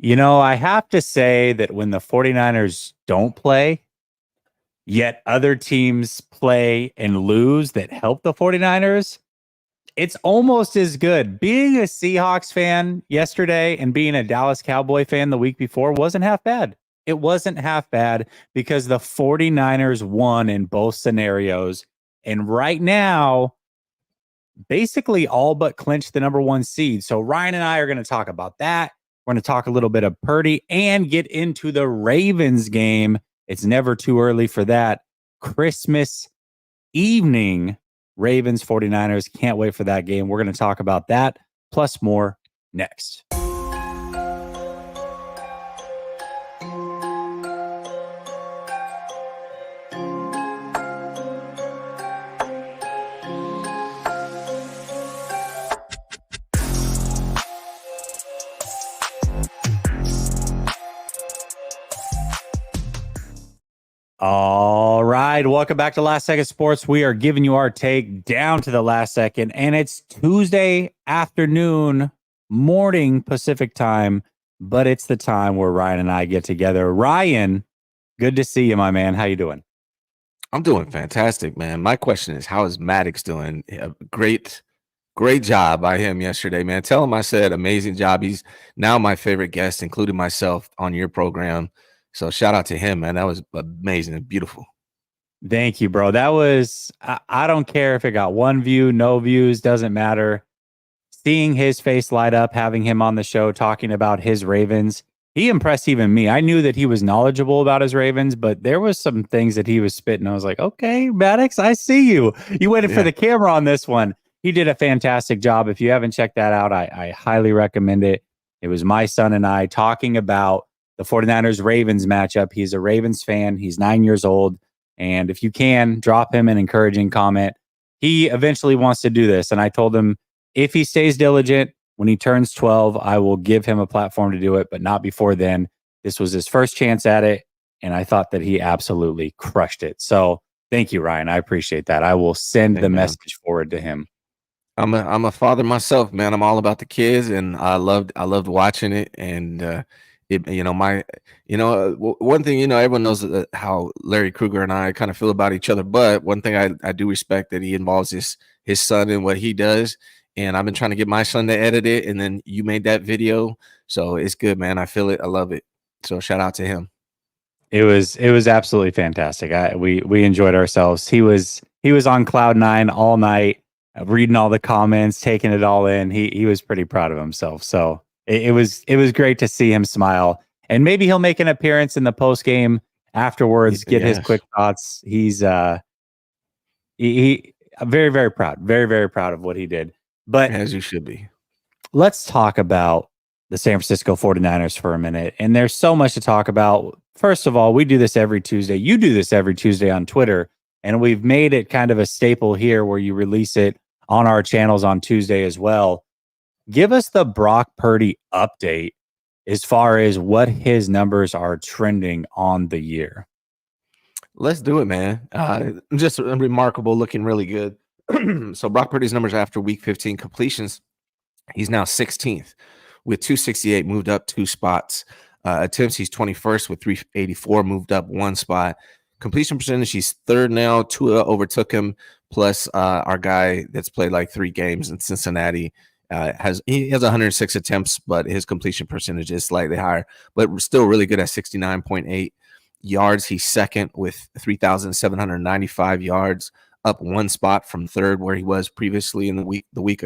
I have to say that when the 49ers don't play, yet other teams play and lose that help the 49ers, it's almost as good. Being a Seahawks fan yesterday and being a Dallas Cowboy fan the week before wasn't half bad. It wasn't half bad because the 49ers won in both scenarios. And right now, basically all but clinched the number one seed. So Ryan and I are going to talk about that. We're going to talk a little bit of Purdy and get into the Ravens game. It's never too early for that. Christmas evening, Ravens 49ers. Can't wait for that game. We're going to talk about that plus more next. All right. Welcome back to Last Second Sports. We are giving you our take down to the last second, and it's Tuesday afternoon, morning Pacific time, but it's the time where Ryan and I get together. Ryan, good to see you, my man. How you doing? I'm doing fantastic, man. My question is, how is Maddox doing? Great job by him yesterday, man. Tell him I said amazing job. He's now my favorite guest, including myself, on your program. So shout out to him, man. That was amazing and beautiful. Thank you, bro. That was, I don't care if it got one view, no views, doesn't matter. Seeing his face light up, having him on the show talking about his Ravens, he impressed even me. I knew that he was knowledgeable about his Ravens, but there was some things that he was spitting. I was like, okay, Maddox, I see you. You waited for the camera on this one. He did a fantastic job. If you haven't checked that out, I highly recommend it. It was my son and I talking about the 49ers Ravens matchup. He's a Ravens fan. He's 9 years old. And if you can, drop him an encouraging comment. He eventually wants to do this. And I told him if he stays diligent, when he turns 12, I will give him a platform to do it, but not before then. This was his first chance at it. And I thought that he absolutely crushed it. So thank you, Ryan. I appreciate that. I will send the message forward to him. I'm a father myself, man. I'm all about the kids, and I loved watching it. And one thing, everyone knows how Larry Krueger and I kind of feel about each other. But one thing I do respect that he involves his son in what he does. And I've been trying to get my son to edit it, and then you made that video, so it's good, man. I feel it, I love it. So shout out to him. It was absolutely fantastic. We enjoyed ourselves. He was on cloud nine all night, reading all the comments, taking it all in. He was pretty proud of himself. So it was great to see him smile. And maybe he'll make an appearance in the post game afterwards, get his quick thoughts. He's he very, very proud, very, very proud of what he did. But as you should be. Let's talk about the San Francisco 49ers for a minute. And there's so much to talk about. First of all, we do this every Tuesday. You do this every Tuesday on Twitter. And we've made it kind of a staple here where you release it on our channels on Tuesday as well. Give us the Brock Purdy update as far as what his numbers are trending on the year. Let's do it, man. Just remarkable, looking really good. So Brock Purdy's numbers after week 15 completions, he's now 16th with 268, moved up 2 spots. Attempts, he's 21st with 384, moved up 1 spot. Completion percentage, he's 3rd now. Tua overtook him, plus our guy that's played like 3 games in Cincinnati has 106 attempts, but his completion percentage is slightly higher, but still really good at 69.8 yards. He's 2nd with 3,795 yards, up 1 spot from 3rd where he was previously in the week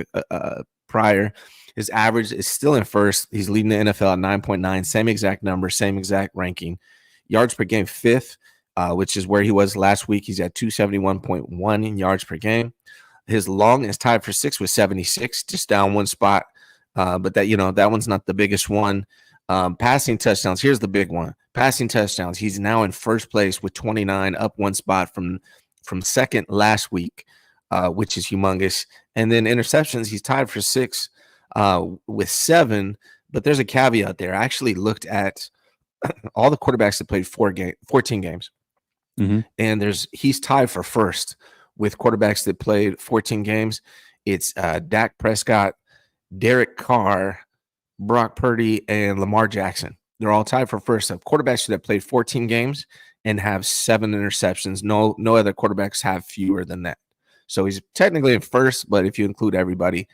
prior. His average is still in 1st. He's leading the NFL at 9.9, same exact number, same exact ranking. Yards per game 5th, which is where he was last week. He's at 271.1 in yards per game. His long is tied for 6th with 76, just down 1 spot. But that one's not the biggest one. Passing touchdowns, here's the big one. Passing touchdowns, he's now in 1st place with 29, up 1 spot from 2nd last week, which is humongous. And then interceptions, he's tied for 6 with 7. But there's a caveat there. I actually looked at all the quarterbacks that played 14 games. Mm-hmm. And he's tied for 1st with quarterbacks that played 14 games. It's Dak Prescott, Derek Carr, Brock Purdy, and Lamar Jackson. They're all tied for first of quarterbacks that played 14 games and have 7 interceptions. No other quarterbacks have fewer than that. So he's technically in first, but if you include everybody,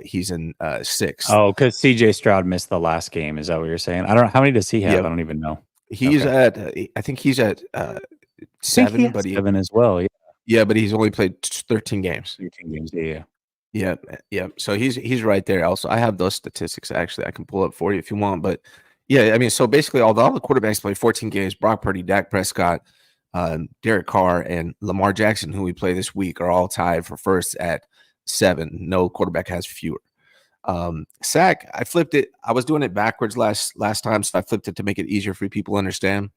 he's in sixth. Oh, because CJ Stroud missed the last game. Is that what you're saying? I don't know. How many does he have? Yep. I don't even know. He's at I think he's at I think 7, he has but 7 as well. yeah, but he's only played 13 games. 13 games. Yeah. Yeah. So he's right there. Also, I have those statistics actually. I can pull up for you if you want. But yeah, I mean, so basically, although all the quarterbacks played 14 games, Brock Purdy, Dak Prescott, Derek Carr, and Lamar Jackson, who we play this week, are all tied for first at 7. No quarterback has fewer. Sack, I flipped it. I was doing it backwards last time, so I flipped it to make it easier for people to understand.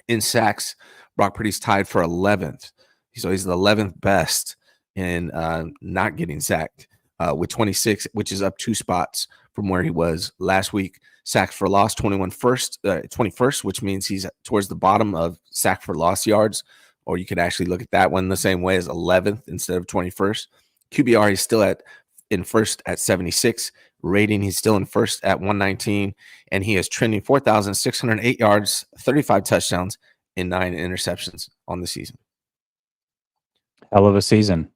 In sacks, Brock Purdy's tied for 11th. So he's the 11th best in not getting sacked with 26, which is up 2 spots from where he was last week. Sacks for loss, 21st, which means he's towards the bottom of sack for loss yards, or you could actually look at that one the same way as 11th instead of 21st. QBR, he's still in first at 76. Rating, he's still in first at 119, and he is trending 4,608 yards, 35 touchdowns, and 9 interceptions on the season. Hell of a season.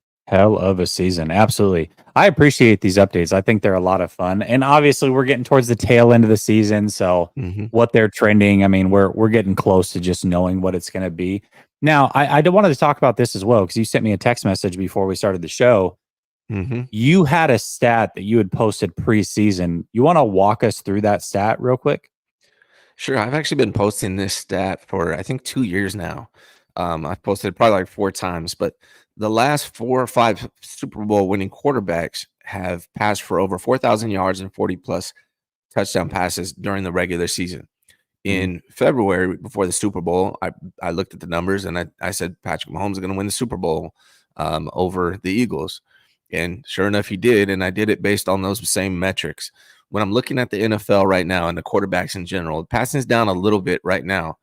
Absolutely. I appreciate these updates. I think they're a lot of fun. And obviously we're getting towards the tail end of the season. So what they're trending, I mean, we're getting close to just knowing what it's going to be. Now, I wanted to talk about this as well, because you sent me a text message before we started the show. You had a stat that you had posted preseason. You want to walk us through that stat real quick? Sure. I've actually been posting this stat for, I think, 2 years now. I've posted probably like 4 times, but the last 4 or 5 Super Bowl winning quarterbacks have passed for over 4,000 yards and 40 plus touchdown passes during the regular season. In February, before the Super Bowl, I looked at the numbers and I said Patrick Mahomes is going to win the Super Bowl over the Eagles. And sure enough, he did. And I did it based on those same metrics. When I'm looking at the NFL right now and the quarterbacks in general, passing is down a little bit right now.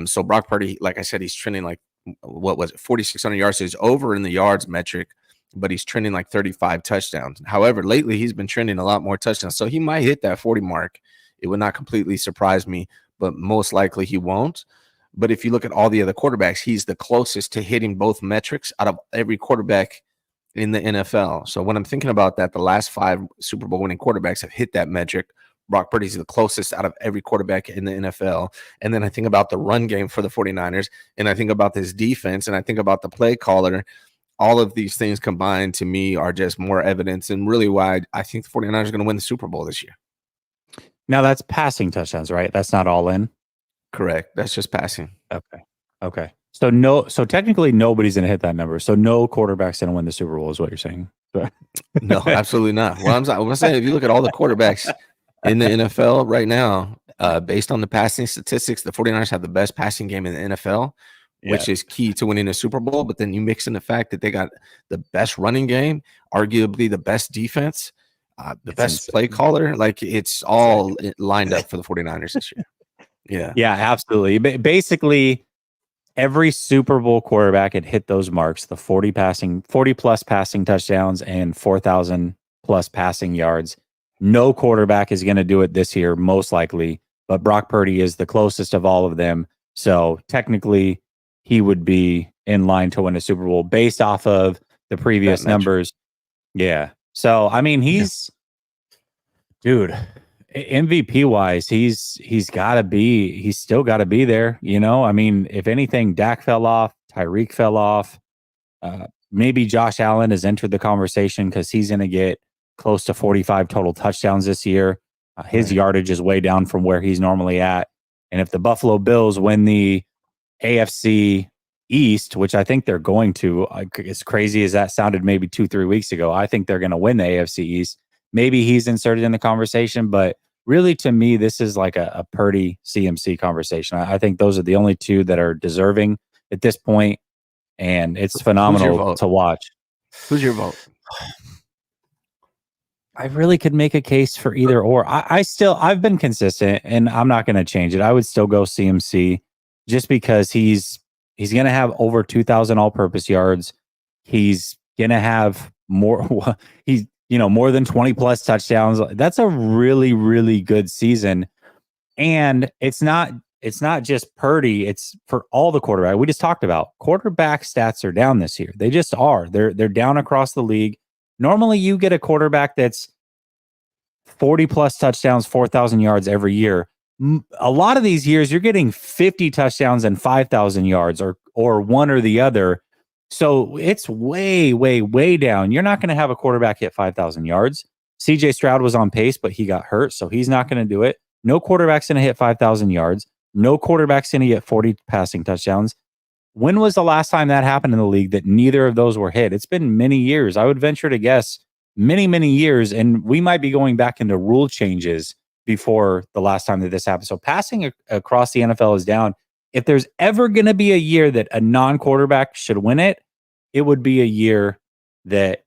So Brock Purdy, like I said, he's trending like, what was it, 4,600 yards. So he's over in the yards metric, but he's trending like 35 touchdowns. However, lately he's been trending a lot more touchdowns. So he might hit that 40 mark. It would not completely surprise me, but most likely he won't. But if you look at all the other quarterbacks, he's the closest to hitting both metrics out of every quarterback in the NFL. So when I'm thinking about that, the last 5 Super Bowl winning quarterbacks have hit that metric. Brock Purdy's the closest out of every quarterback in the NFL. And then I think about the run game for the 49ers, and I think about this defense, and I think about the play caller. All of these things combined to me are just more evidence and really why I think the 49ers are going to win the Super Bowl this year. Now that's passing touchdowns, right? That's not all in? Correct. That's just passing. Okay. So technically nobody's going to hit that number. So no quarterback's going to win the Super Bowl is what you're saying. No, absolutely not. Well, I'm saying if you look at all the quarterbacks in the NFL right now, based on the passing statistics, the 49ers have the best passing game in the NFL, which is key to winning a Super Bowl. But then you mix in the fact that they got the best running game, arguably the best defense, the best play caller. Like it's all lined up for the 49ers this year. Yeah, absolutely. Basically, every Super Bowl quarterback had hit those marks, the 40 plus passing touchdowns and 4,000 plus passing yards. No quarterback is going to do it this year, most likely, but Brock Purdy is the closest of all of them. So technically, he would be in line to win a Super Bowl based off of the previous numbers. Yeah. So, I mean, dude, MVP wise, he's still got to be there. You know, I mean, if anything, Dak fell off, Tyreek fell off. Maybe Josh Allen has entered the conversation because he's going to get close to 45 total touchdowns this year. His yardage is way down from where he's normally at. And if the Buffalo Bills win the AFC East, which I think they're going to, as crazy as that sounded maybe 2-3 weeks ago, I think they're going to win the AFC East. Maybe he's inserted in the conversation, but really to me, this is like a Purdy CMC conversation. I think those are the only two that are deserving at this point, and it's phenomenal to watch. Who's your vote? I really could make a case for either or. I've been consistent, and I'm not going to change it. I would still go CMC just because he's going to have over 2,000 all-purpose yards. He's going to have more. more than 20 plus touchdowns. That's a really, really good season. And it's not just Purdy, it's for all the quarterback. We just talked about quarterback stats are down this year. They just are. They're down across the league. Normally you get a quarterback that's 40 plus touchdowns, 4,000 yards every year. A lot of these years you're getting 50 touchdowns and 5,000 yards or one or the other. So it's way, way, way down. You're not going to have a quarterback hit 5,000 yards. CJ Stroud was on pace, but he got hurt, so he's not going to do it. No quarterback's going to hit 5,000 yards. No quarterback's going to get 40 passing touchdowns. When was the last time that happened in the league that neither of those were hit? It's been many years. I would venture to guess many, many years, and we might be going back into rule changes before the last time that this happened. So passing across the NFL is down. If there's ever going to be a year that a non-quarterback should win it, it would be a year that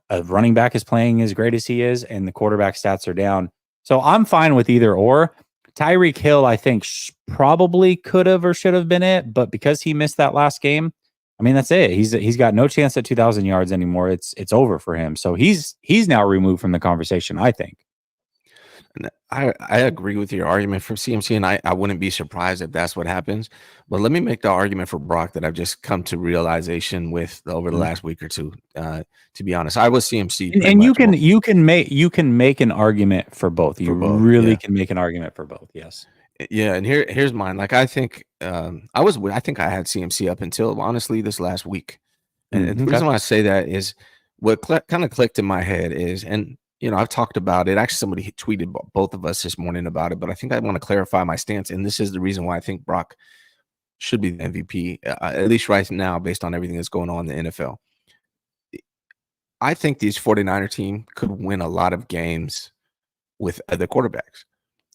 a running back is playing as great as he is and the quarterback stats are down. So I'm fine with either or. Tyreek Hill, I think, probably could have or should have been it, but because he missed that last game, I mean, that's it. He's got no chance at 2,000 yards anymore. It's over for him. So he's now removed from the conversation, I think. I agree with your argument for CMC, and I wouldn't be surprised if that's what happens. But let me make the argument for Brock that I've just come to realization with over the last week or two. To be honest, I was CMC, and you can make an argument for both. You really can make an argument for both. Yes. Yeah, and here's mine. Like I think I had CMC up until honestly this last week, and the reason why I say that is what kind of clicked in my head is, and I've talked about it. Actually, somebody tweeted both of us this morning about it, but I think I want to clarify my stance. And this is the reason why I think Brock should be the MVP, at least right now, based on everything that's going on in the NFL. I think these 49er team could win a lot of games with other quarterbacks.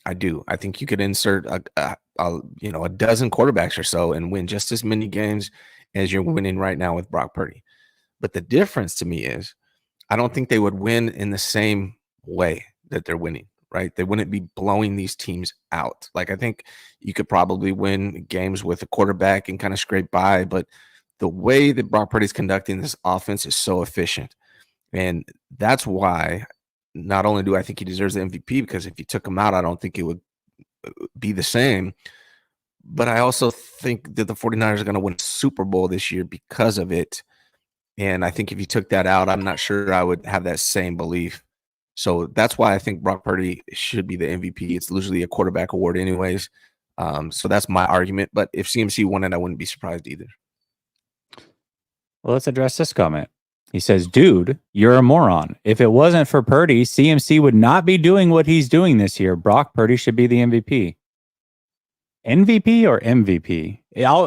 I do. I think you could insert a dozen quarterbacks or so and win just as many games as you're winning right now with Brock Purdy. But the difference to me is, I don't think they would win in the same way that they're winning, right? They wouldn't be blowing these teams out. Like, I think you could probably win games with a quarterback and kind of scrape by, but the way that Brock Purdy's conducting this offense is so efficient. And that's why not only do I think he deserves the MVP, because if you took him out, I don't think it would be the same, but I also think that the 49ers are going to win a Super Bowl this year because of it. And I think if you took that out, I'm not sure I would have that same belief. So that's why I think Brock Purdy should be the MVP. It's usually a quarterback award anyways. So that's my argument. But if CMC won it, I wouldn't be surprised either. Well, let's address this comment. He says, dude, you're a moron. If it wasn't for Purdy, CMC would not be doing what he's doing this year. Brock Purdy should be the MVP. MVP or MVP?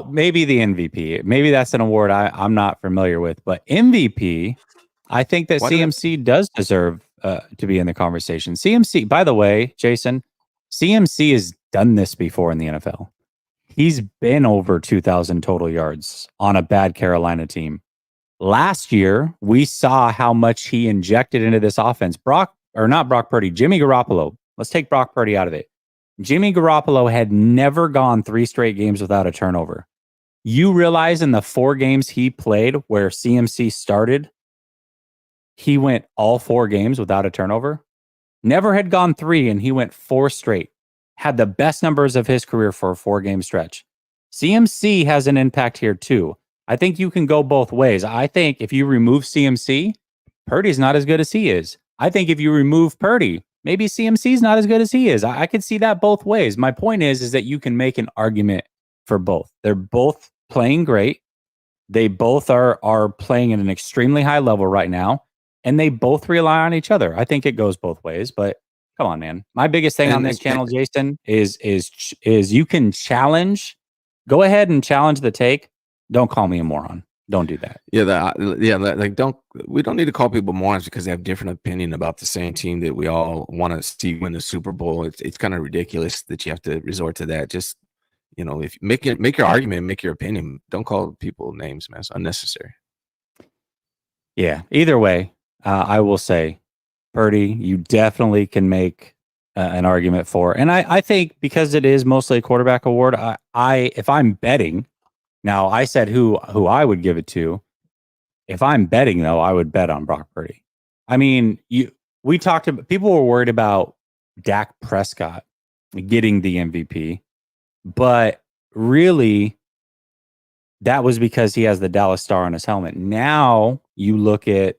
Maybe the MVP. Maybe that's an award I'm not familiar with. But MVP, I think that CMC does deserve to be in the conversation. CMC, by the way, Jason, CMC has done this before in the NFL. He's been over 2,000 total yards on a bad Carolina team. Last year, we saw how much he injected into this offense. Jimmy Garoppolo. Let's take Brock Purdy out of it. Jimmy Garoppolo had never gone 3 straight games without a turnover. You realize in the 4 games he played where CMC started, he went all 4 games without a turnover. Never had gone 3, and he went 4 straight. Had the best numbers of his career for a 4-game stretch. CMC has an impact here too. I think you can go both ways. I think if you remove CMC, Purdy's not as good as he is. I think if you remove Purdy, maybe CMC's not as good as he is. I could see that both ways. My point is that you can make an argument for both. They're both playing great. They both are playing at an extremely high level right now, and they both rely on each other. I think it goes both ways, but come on, man. My biggest thing on this channel, Jason, is you can challenge. Go ahead and challenge the take. Don't call me a moron. Don't do that. We don't need to call people morons because they have different opinion about the same team that we all want to see win the Super Bowl. It's kind of ridiculous that you have to resort to that. Just, if you make your argument, make your opinion. Don't call people names, man. It's unnecessary. Yeah. Either way, I will say, Purdy, you definitely can make an argument for. And I think because it is mostly a quarterback award, if I'm betting. Now, I said who I would give it to. If I'm betting, though, I would bet on Brock Purdy. I mean, we talked about, people were worried about Dak Prescott getting the MVP, but really that was because he has the Dallas Star on his helmet. Now you look at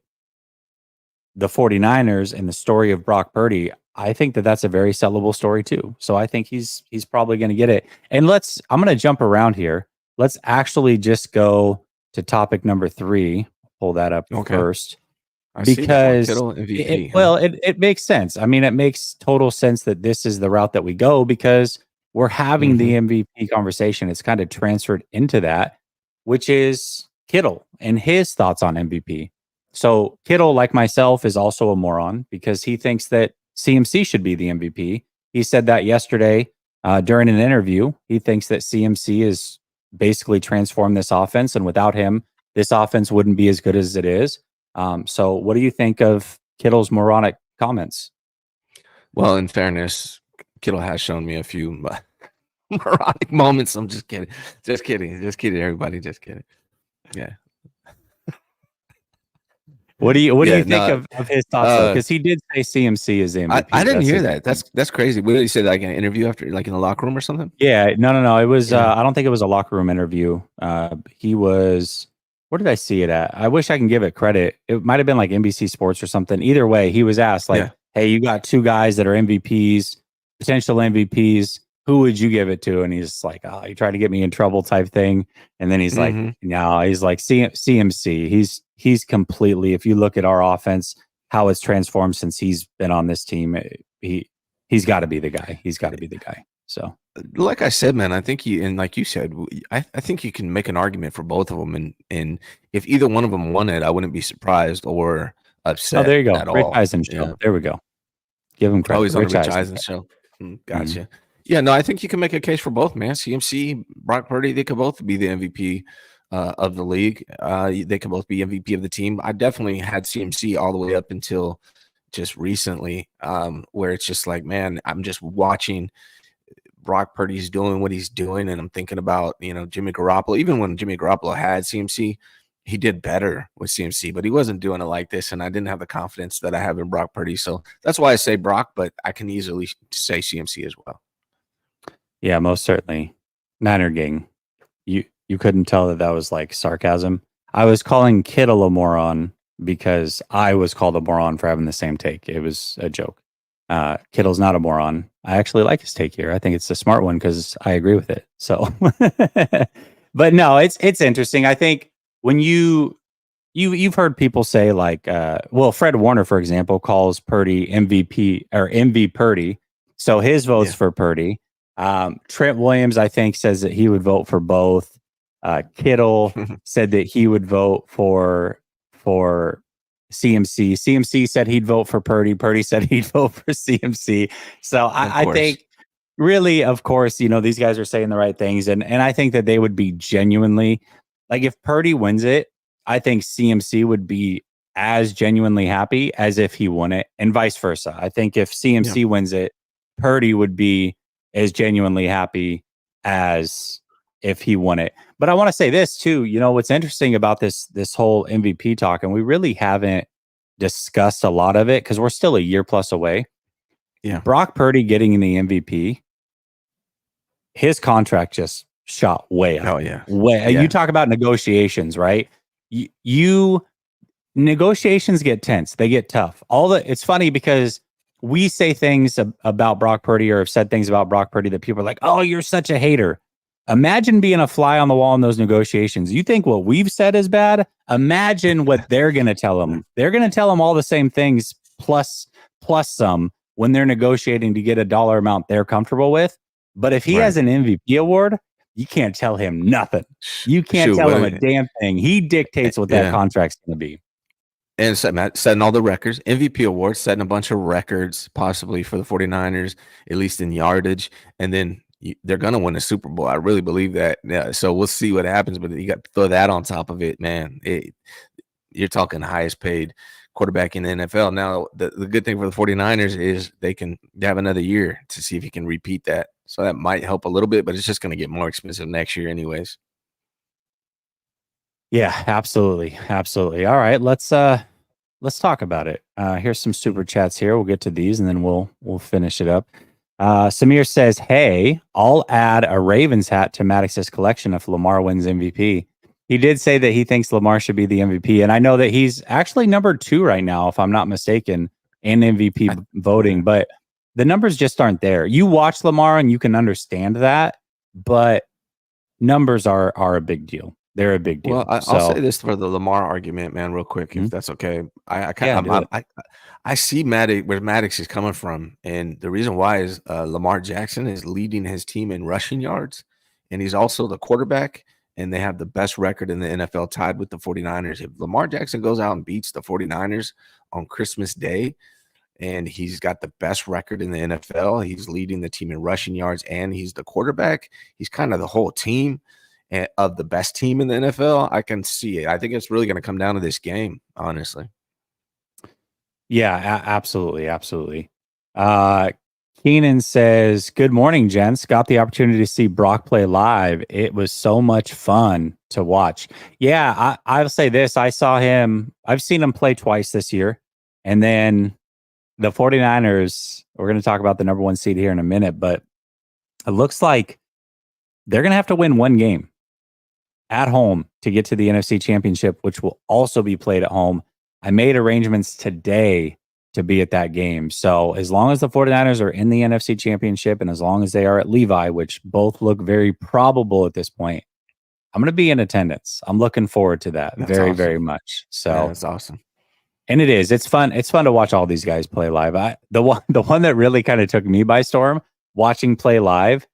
the 49ers and the story of Brock Purdy. I think that that's a very sellable story too. So I think he's probably going to get it. And I'm going to jump around here. Let's actually just go to topic number 3. Pull that up first. I see that one. Because Kittle MVP. it makes sense. I mean, it makes total sense that this is the route that we go because we're having the MVP conversation. It's kind of transferred into that, which is Kittle and his thoughts on MVP. So Kittle, like myself, is also a moron because he thinks that CMC should be the MVP. He said that yesterday during an interview. He thinks that CMC is basically transformed this offense, and without him, this offense wouldn't be as good as it is. So what do you think of Kittle's moronic comments? Well, in fairness, Kittle has shown me a few moronic moments. I'm just kidding. Just kidding, everybody. Just kidding. Yeah. What do you think of his thoughts? Because he did say CMC is the MVP. I didn't hear that. That's crazy. What did he say? Like an interview after, like in the locker room or something? Yeah, no. It was. I don't think it was a locker room interview. He was. Where did I see it at? I wish I can give it credit. It might have been like NBC Sports or something. Either way, he was asked like, "Hey, you got 2 guys that are MVPs, potential MVPs. Who would you give it to?" And he's like, "Oh, you trying to get me in trouble," type thing. And then he's like, "No." He's like, CMC. He's completely. If you look at our offense, how it's transformed since he's been on this team, he's got to be the guy. He's got to be the guy. So, like I said, man, I think and like you said, I think you can make an argument for both of them, and if either one of them won it, I wouldn't be surprised or upset. Oh, there you go. At Rich all. Eisen show. There we go. Give him credit. Always on the Rich Eisen show. Gotcha. Yeah, no, I think you can make a case for both, man. CMC, Brock Purdy, they could both be the MVP of the league. They could both be MVP of the team. I definitely had CMC all the way up until just recently, where it's just like, man, I'm just watching Brock Purdy's doing what he's doing, and I'm thinking about, Jimmy Garoppolo. Even when Jimmy Garoppolo had CMC, he did better with CMC, but he wasn't doing it like this, and I didn't have the confidence that I have in Brock Purdy. So that's why I say Brock, but I can easily say CMC as well. Yeah, most certainly. Niner gang. You couldn't tell that was like sarcasm. I was calling Kittle a moron because I was called a moron for having the same take. It was a joke. Kittle's not a moron. I actually like his take here. I think it's a smart one because I agree with it. So, but no, it's interesting. I think when you've heard people say like, Fred Warner, for example, calls Purdy MVP or MV Purdy. So his vote's for Purdy. Trent Williams, I think, says that he would vote for both. Kittle said that he would vote for CMC. CMC said he'd vote for Purdy. Purdy said he'd vote for CMC. So I think really, of course, these guys are saying the right things. And I think that they would be genuinely, like, if Purdy wins it, I think CMC would be as genuinely happy as if he won it, and vice versa. I think if CMC wins it, Purdy would be as genuinely happy as if he won it. But I want to say this too, what's interesting about this whole MVP talk, and we really haven't discussed a lot of it because we're still a year plus away. Yeah. Brock Purdy getting in the MVP, his contract just shot way up. Oh yeah. You talk about negotiations, right? You negotiations get tense. They get tough. It's funny because we say things about Brock Purdy or have said things about Brock Purdy that people are like, "Oh, you're such a hater." Imagine being a fly on the wall in those negotiations. You think what we've said is bad? Imagine what they're going to tell him. They're going to tell him all the same things plus some when they're negotiating to get a dollar amount they're comfortable with. But if he has an MVP award, you can't tell him nothing. You can't tell him a damn thing. He dictates what that contract's going to be. And setting all the records, MVP awards, setting a bunch of records possibly for the 49ers, at least in yardage. And then they're going to win a Super Bowl. I really believe that. Yeah, so we'll see what happens, but you got to throw that on top of it, man. You're talking highest paid quarterback in the NFL. Now, the good thing for the 49ers is they have another year to see if he can repeat that. So that might help a little bit, but it's just going to get more expensive next year anyways. Yeah, absolutely. Absolutely. All right, let's let's talk about it. Here's some super chats here. We'll get to these and then we'll finish it up. Samir says, "Hey, I'll add a Ravens hat to Maddox's collection if Lamar wins MVP." He did say that he thinks Lamar should be the MVP, and I know that he's actually number 2 right now, if I'm not mistaken, in MVP voting. But the numbers just aren't there. You watch Lamar and you can understand that, but numbers are a big deal. They're a big deal. Well, I'll say this for the Lamar argument, man, real quick, if that's okay. I see where Maddox is coming from, and the reason why is Lamar Jackson is leading his team in rushing yards, and he's also the quarterback, and they have the best record in the NFL, tied with the 49ers. If Lamar Jackson goes out and beats the 49ers on Christmas Day, and he's got the best record in the NFL, he's leading the team in rushing yards, and he's the quarterback, he's kind of the whole team of the best team in the NFL. I can see it. I think it's really going to come down to this game, honestly. Yeah, absolutely. Keenan says, "Good morning, gents. Got the opportunity to see Brock play live. It was so much fun to watch." Yeah, I'll say this. I've seen him play twice this year. And then the 49ers, we're going to talk about the number 1 seed here in a minute, but it looks like they're going to have to win one game at home to get to the NFC Championship, which will also be played at home. I made arrangements today to be at that game. So as long as the 49ers are in the NFC Championship and as long as they are at Levi, which both look very probable at this point, I'm going to be in attendance. I'm looking forward to that very much. So yeah, that's awesome. And it is. It's fun. It's fun to watch all these guys play live. The one that really kind of took me by storm watching play live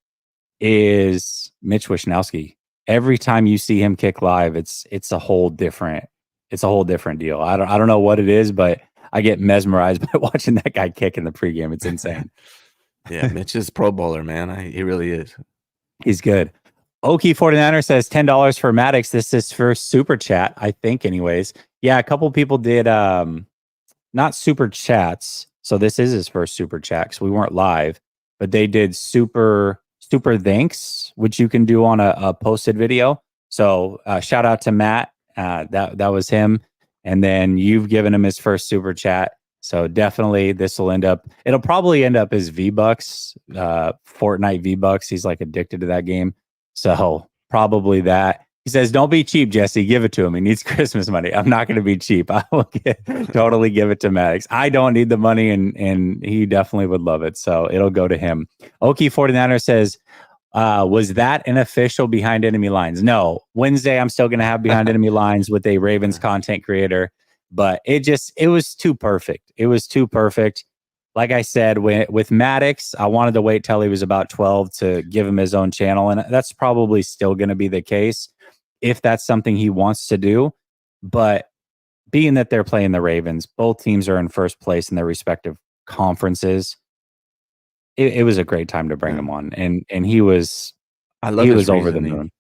is Mitch Wishnowsky. Every time you see him kick live, it's a whole different deal. I don't know what it is, but I get mesmerized by watching that guy kick in the pregame. It's insane. Yeah, Mitch is Pro Bowler, man. He really is. He's good. Okie 49er says $10 for Maddox. This is for super chat, I think, anyways. Yeah, a couple people did not super chats. So this is his first super chat because we weren't live, but they did super thanks, which you can do on a posted video. So shout out to Matt. That was him. And then you've given him his first super chat. So definitely it'll probably end up as V-Bucks, Fortnite V-Bucks. He's like addicted to that game. So probably that. He says, "Don't be cheap, Jesse. Give it to him. He needs Christmas money." I'm not going to be cheap. I will totally give it to Maddox. I don't need the money, and he definitely would love it. So it'll go to him. Okie 49er says, "Was that an official Behind Enemy Lines?" No. Wednesday, I'm still going to have Behind Enemy Lines with a Ravens content creator. But it was too perfect. It was too perfect. Like I said, with Maddox, I wanted to wait till he was about 12 to give him his own channel. And that's probably still going to be the case if that's something he wants to do. But being that they're playing the Ravens, both teams are in first place in their respective conferences. It was a great time to bring him on. And he was over the moon.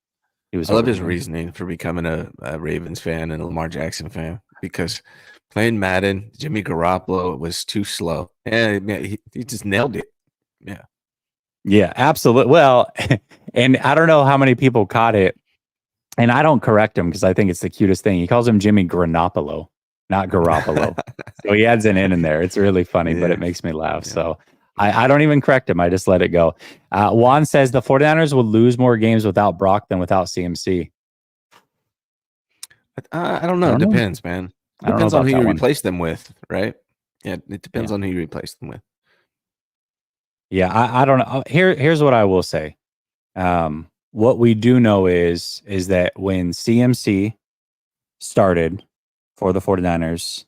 I love his reasoning for becoming a Ravens fan and a Lamar Jackson fan, because playing Madden, Jimmy Garoppolo was too slow. And he just nailed it. Yeah. Yeah, absolutely. Well, and I don't know how many people caught it. And I don't correct him because I think it's the cutest thing. He calls him Jimmy Garoppolo, not Garoppolo. So he adds an N in there. It's really funny, but it makes me laugh. Yeah. So I don't even correct him. I just let it go. Juan says the 49ers would lose more games without Brock than without CMC. I don't know. It depends, man. It depends on who you replace them with, right? Yeah, it depends on who you replace them with. Yeah, I don't know. Here's what I will say. What we do know is that when CMC started for the 49ers,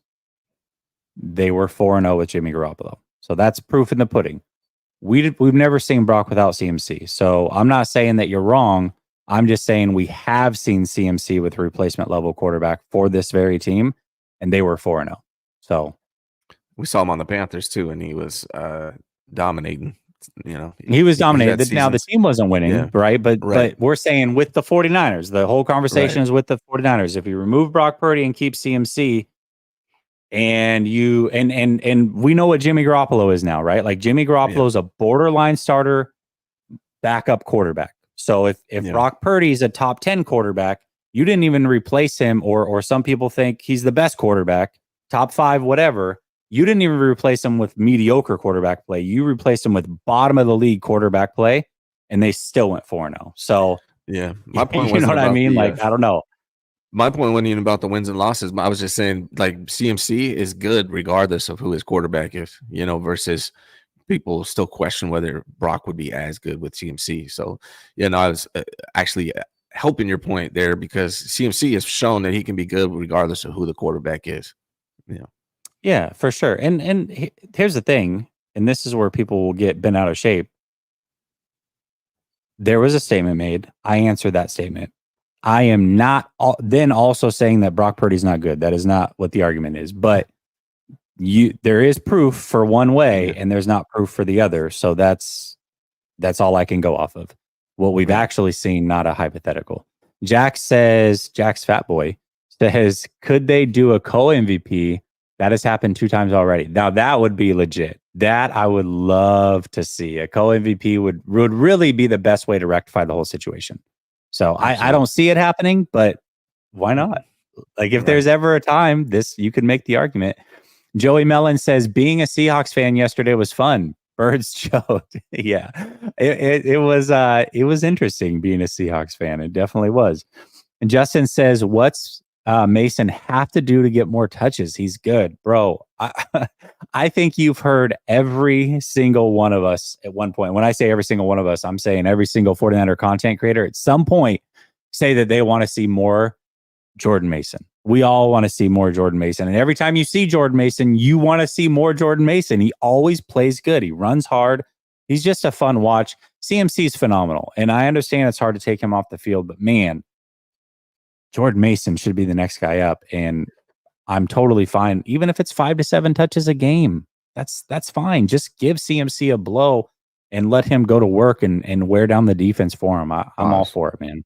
they were 4-0 with Jimmy Garoppolo. So that's proof in the pudding. We've never seen Brock without CMC. So I'm not saying that you're wrong. I'm just saying we have seen CMC with replacement level quarterback for this very team, and they were 4-0. So we saw him on the Panthers too, and he was dominating. He was dominating. Now the team wasn't winning, right? But we're saying with the 49ers, the whole conversation is with the 49ers. If you remove Brock Purdy and keep CMC, and we know what Jimmy Garoppolo is now, right? Like Jimmy Garoppolo is a borderline starter, backup quarterback. So if Brock Purdy is a top 10 quarterback, you didn't even replace him, or some people think he's the best quarterback. top 5, whatever. You didn't even replace them with mediocre quarterback play. You replaced them with bottom of the league quarterback play, and they still went 4-0. So, yeah, my point you know wasn't what I about mean? the. Like, I don't know. My point wasn't even about the wins and losses. I was just saying, like, CMC is good regardless of who his quarterback is, versus people still question whether Brock would be as good with CMC. So, I was actually helping your point there because CMC has shown that he can be good regardless of who the quarterback is. Yeah, for sure. And here's the thing, and this is where people will get bent out of shape. There was a statement made. I answered that statement. I am not then also saying that Brock Purdy's not good. That is not what the argument is. But there is proof for one way, and there's not proof for the other. So that's all I can go off of. What we've actually seen, not a hypothetical. Jack's Fat Boy says, could they do a co-MVP? That has happened 2 times already. Now that would be legit. That I would love to see. A co-MVP would really be the best way to rectify the whole situation. So I don't see it happening, but why not? Like if there's ever a time, you could make the argument. Joey Mellon says, being a Seahawks fan yesterday was fun. Birds choked. Yeah, it was interesting being a Seahawks fan. It definitely was. And Justin says, what's Mason have to do to get more touches? He's good, bro. I think you've heard every single one of us at one point. When I say every single one of us, I'm saying every single 49er content creator at some point say that they want to see more Jordan Mason. We all want to see more Jordan Mason. And every time you see Jordan Mason, you want to see more Jordan Mason. He always plays good. He runs hard. He's just a fun watch. CMC is phenomenal. And I understand it's hard to take him off the field, but man, Jordan Mason should be the next guy up. And I'm totally fine. Even if it's 5 to 7 touches a game, that's fine. Just give CMC a blow and let him go to work and wear down the defense for him. I'm all for it, man.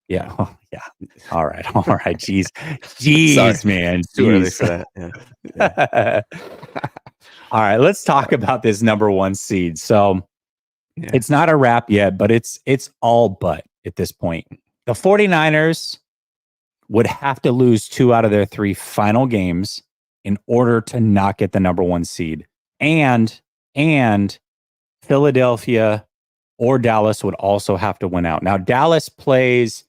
Yeah. Oh, yeah. All right. Jeez, man. It's too early for that. Yeah. All right. Let's talk about this number 1 seed. So it's not a wrap yet, but it's all but at this point. The 49ers would have to lose 2 out of their 3 final games in order to not get the number 1 seed. And Philadelphia or Dallas would also have to win out. Now, Dallas plays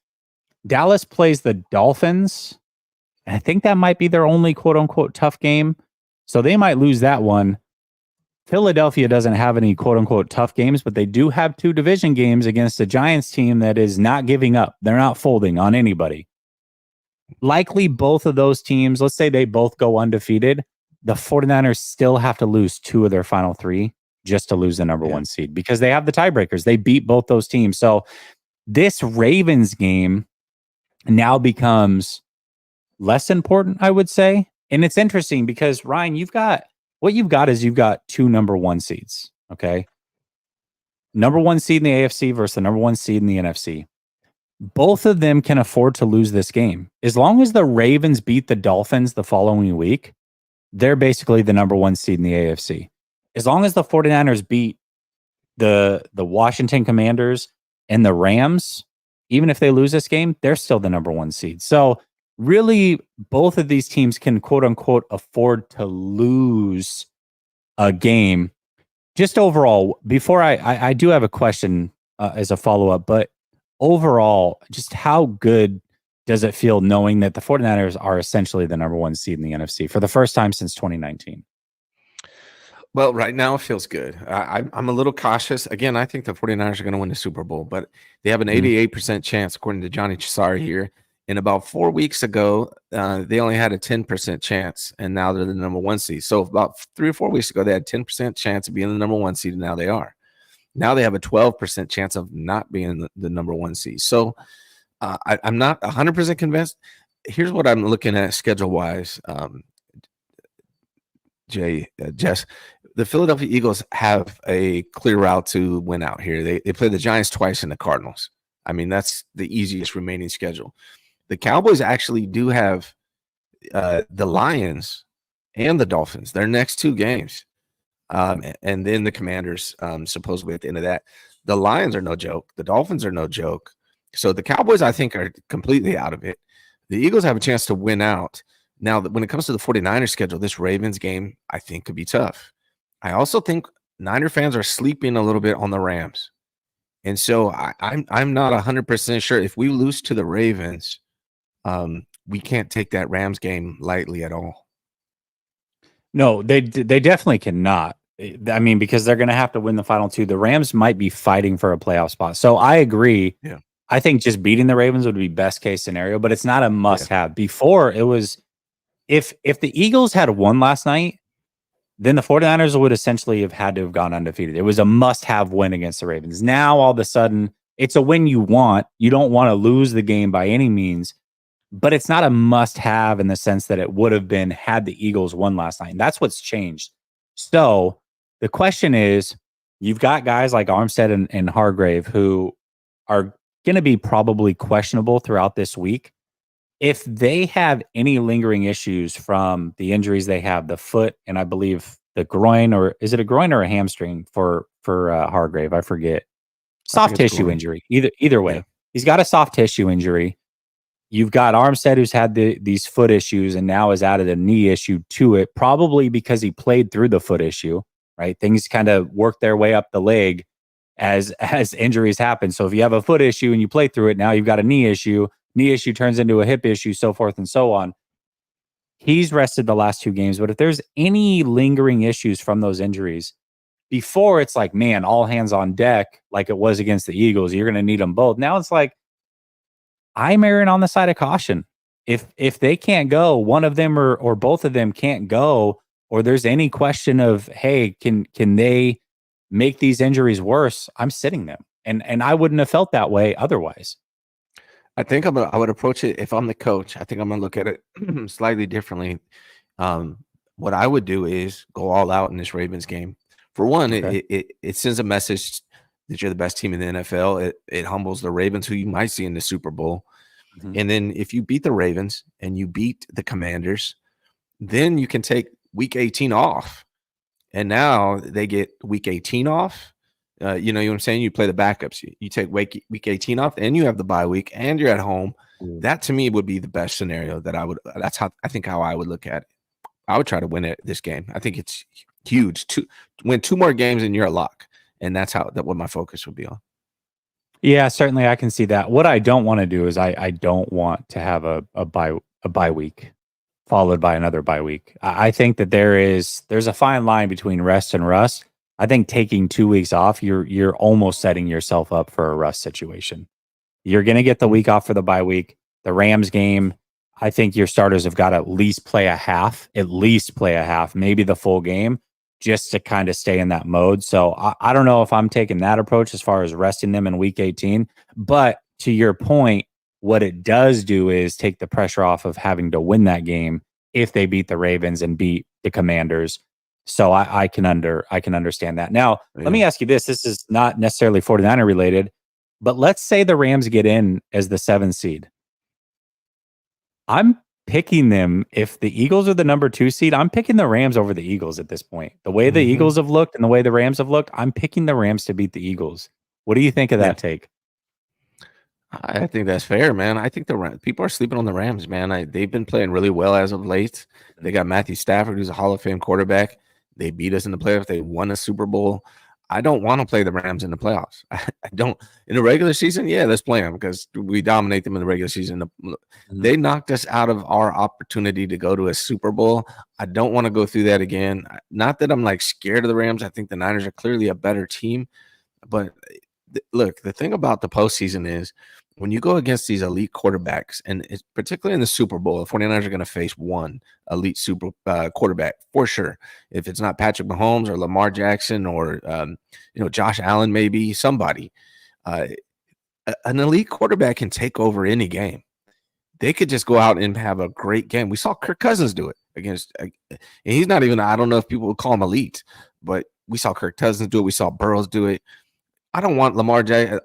the Dolphins. And I think that might be their only quote unquote tough game. So they might lose that one. Philadelphia doesn't have any quote unquote tough games, but they do have 2 division games against a Giants team that is not giving up. They're not folding on anybody. Likely both of those teams, let's say they both go undefeated, the 49ers still have to lose 2 of their final 3 just to lose the number 1 seed because they have the tiebreakers. They beat both those teams. So this Ravens game now becomes less important, I would say. And it's interesting because, Ryan, you've got 2 number 1 seeds, okay? Number 1 seed in the AFC versus the number 1 seed in the NFC. Both of them can afford to lose this game. As long as the Ravens beat the Dolphins the following week, they're basically the number 1 seed in the AFC. As long as the 49ers beat the Washington Commanders and the Rams, even if they lose this game, they're still the number 1 seed. So really, both of these teams can quote unquote afford to lose a game. Just overall, before I do have a question as a follow-up, but overall, just how good does it feel knowing that the 49ers are essentially the number 1 seed in the NFC for the first time since 2019? Well, right now it feels good. I'm a little cautious. Again, I think the 49ers are going to win the Super Bowl, but they have an 88% chance, according to Johnny Chisari here. And about 4 weeks ago, they only had a 10% chance, and now they're the number 1 seed. So about 3 or 4 weeks ago, they had 10% chance of being the number 1 seed, and now they are. Now they have a 12% chance of not being the number 1 seed. So I'm not 100% convinced. Here's what I'm looking at schedule-wise, Jess. The Philadelphia Eagles have a clear route to win out here. They play the Giants twice and the Cardinals. I mean, that's the easiest remaining schedule. The Cowboys actually do have the Lions and the Dolphins, their next 2 games. And then the Commanders, supposedly at the end of that. The Lions are no joke. The Dolphins are no joke. So the Cowboys, I think, are completely out of it. The Eagles have a chance to win out, Now, when it comes to the 49ers schedule, this Ravens game, I think, could be tough. I also think Niner fans are sleeping a little bit on the Rams. And so I'm not 100% sure if we lose to the Ravens, we can't take that Rams game lightly at all. No, they definitely cannot. I mean, because they're going to have to win the final two. The Rams might be fighting for a playoff spot. So I agree. Yeah. I think just beating the Ravens would be best case scenario, but it's not a must have. Before it was, if the Eagles had won last night, then the 49ers would essentially have had to have gone undefeated. It was a must have win against the Ravens. Now all of a sudden it's a win you want. You don't want to lose the game by any means, but it's not a must have in the sense that it would have been had the Eagles won last night. And that's what's changed. So the question is, you've got guys like Armstead and Hargrave who are going to be probably questionable throughout this week. If they have any lingering issues from the injuries they have, the foot and I believe the groin, or is it a groin or a hamstring for Hargrave? I forget. Soft tissue injury. Either way, he's got a soft tissue injury. You've got Armstead who's had these foot issues and now has added a knee issue to it, probably because he played through the foot issue, right? Things kind of work their way up the leg as injuries happen. So if you have a foot issue and you play through it, now you've got a knee issue. Knee issue turns into a hip issue, so forth and so on. He's rested the last two games, but if there's any lingering issues from those injuries, before it's like, man, all hands on deck, like it was against the Eagles, you're going to need them both. Now it's like, I'm erring on the side of caution. If they can't go, one of them or both of them can't go, or there's any question of, hey, can they make these injuries worse? I'm sitting them, and I wouldn't have felt that way otherwise. I think I would approach it if I'm the coach. I think I'm gonna look at it slightly differently. What I would do is go all out in this Ravens game. For one, Okay. it sends a message that you're the best team in the NFL. It humbles the Ravens, who you might see in the Super Bowl. Mm-hmm. And then if you beat the Ravens and you beat the Commanders, then you can take week 18 off. And now they get week 18 off. You know what I'm saying? You play the backups. You take week 18 off, and you have the bye week, and you're at home. That to me would be the best scenario that I would. That's how I would look at it. I would try to win this game. I think it's huge. Win two more games, and you're a lock. And that's what my focus would be on. Yeah, certainly I can see that. What I don't want to do is I don't want to have a bye week followed by another bye week. I think that there's a fine line between rest and rust. I think taking 2 weeks off, you're almost setting yourself up for a rust situation. You're going to get the week off for the bye week. The Rams game, I think your starters have got to at least play a half, maybe the full game, just to kind of stay in that mode. So I don't know if I'm taking that approach as far as resting them in week 18. But to your point, what it does do is take the pressure off of having to win that game if they beat the Ravens and beat the Commanders. So I can understand that. Now, let me ask you this. This is not necessarily 49er related, but let's say the Rams get in as the 7th seed. I'm picking them. If the Eagles are the number 2 seed, I'm picking the Rams over the Eagles at this point. The way the Eagles have looked and the way the Rams have looked, I'm picking the Rams to beat the Eagles. What do you think of that take? I think that's fair, man. I think people are sleeping on the Rams, man. They've been playing really well as of late. They got Matthew Stafford, who's a Hall of Fame quarterback. They beat us in the playoffs. They won a Super Bowl. I don't want to play the Rams in the playoffs. I don't. In the regular season, yeah, let's play them because we dominate them in the regular season. They knocked us out of our opportunity to go to a Super Bowl. I don't want to go through that again. Not that I'm like scared of the Rams. I think the Niners are clearly a better team. But look, the thing about the postseason is when you go against these elite quarterbacks, and it's particularly in the Super Bowl, the 49ers are going to face one elite super quarterback for sure. If it's not Patrick Mahomes or Lamar Jackson or Josh Allen, maybe somebody, an elite quarterback can take over any game. They could just go out and have a great game. We saw Kirk Cousins do it against, and he's not even, I don't know if people would call him elite, but we saw Kirk Cousins do it. We saw Burrows do it. I don't want Lamar Jackson.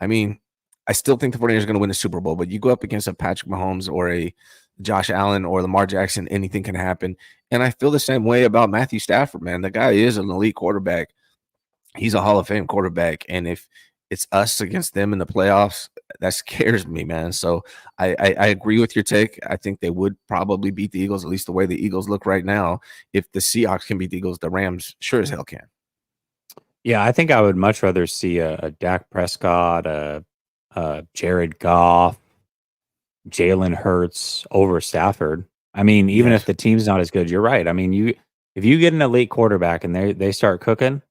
I mean, I still think the 49ers are going to win the Super Bowl, but you go up against a Patrick Mahomes or a Josh Allen or Lamar Jackson, anything can happen. And I feel the same way about Matthew Stafford, man. The guy is an elite quarterback. He's a Hall of Fame quarterback. And if it's us against them in the playoffs, that scares me, man. So I agree with your take. I think they would probably beat the Eagles, at least the way the Eagles look right now. If the Seahawks can beat the Eagles, the Rams sure as hell can. Yeah, I think I would much rather see a Dak Prescott, a Jared Goff, Jalen Hurts over Stafford. I mean, even if Yes. the team's not as good, you're right. I mean, if you get an elite quarterback and they start cooking,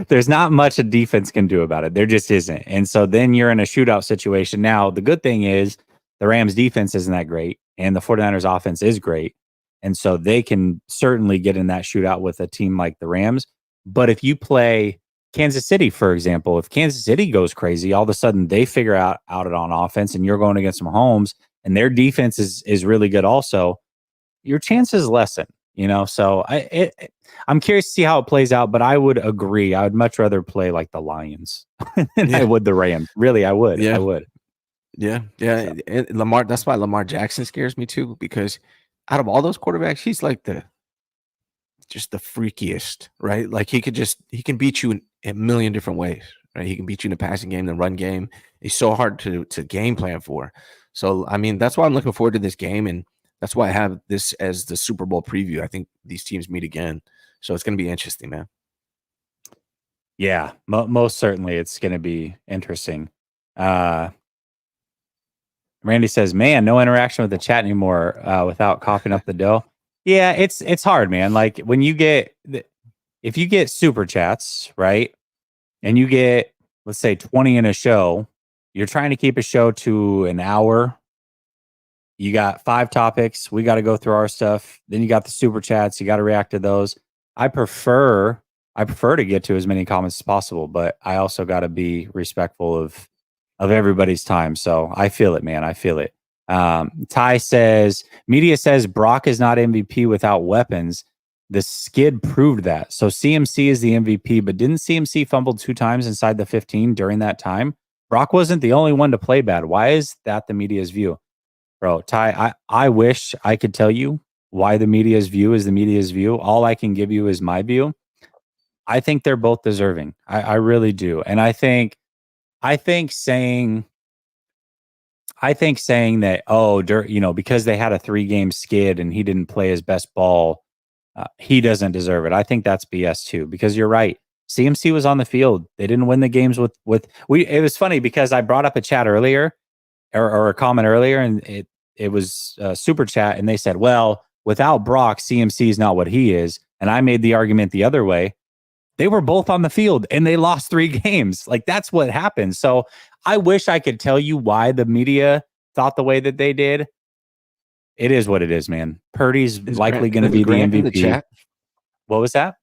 there's not much a defense can do about it. There just isn't. And so then you're in a shootout situation. Now, the good thing is the Rams defense isn't that great and the 49ers offense is great. And so they can certainly get in that shootout with a team like the Rams. But if you play Kansas City, for example, if Kansas City goes crazy, all of a sudden they figure out it on offense and you're going against Mahomes and their defense is really good also, your chances lessen, So I'm curious to see how it plays out, but I would agree. I would much rather play like the Lions than I would the Rams. Really, I would. Yeah. I would. Yeah. Yeah. So, And Lamar, that's why Lamar Jackson scares me too, because out of all those quarterbacks, he's like just the freakiest, right? Like he can beat you in a million different ways, right? He can beat you in the passing game, the run game. He's so hard to game plan for. So I mean, that's why I'm looking forward to this game, and that's why I have this as the Super Bowl preview. I think these teams meet again, so it's going to be interesting, man. yeah, most certainly it's going to be interesting. Randy says, "Man, no interaction with the chat anymore without coughing up the dough." Yeah, it's hard, man. Like when if you get super chats, right, and you get, let's say, 20 in a show, you're trying to keep a show to an hour. You got 5 topics. We got to go through our stuff. Then you got the super chats. You got to react to those. I prefer to get to as many comments as possible, but I also got to be respectful of everybody's time. So I feel it, man. I feel it. Ty says, media says Brock is not MVP without weapons. The skid proved that. So CMC is the MVP, but didn't CMC fumble 2 times inside the 15 during that time? Brock wasn't the only one to play bad. Why is that the media's view? Bro, Ty, I wish I could tell you why the media's view is the media's view. All I can give you is my view. I think they're both deserving. I really do. And I think saying that, because they had a 3-game skid and he didn't play his best ball, he doesn't deserve it. I think that's BS too, because you're right. CMC was on the field. They didn't win the games with it was funny because I brought up a chat earlier or a comment earlier, and it was super chat, and they said, well, without Brock, CMC is not what he is. And I made the argument the other way. They were both on the field and they lost 3 games. Like that's what happened. So I wish I could tell you why the media thought the way that they did. It is what it is, man. Purdy's likely going to be the MVP. In the chat? What was that?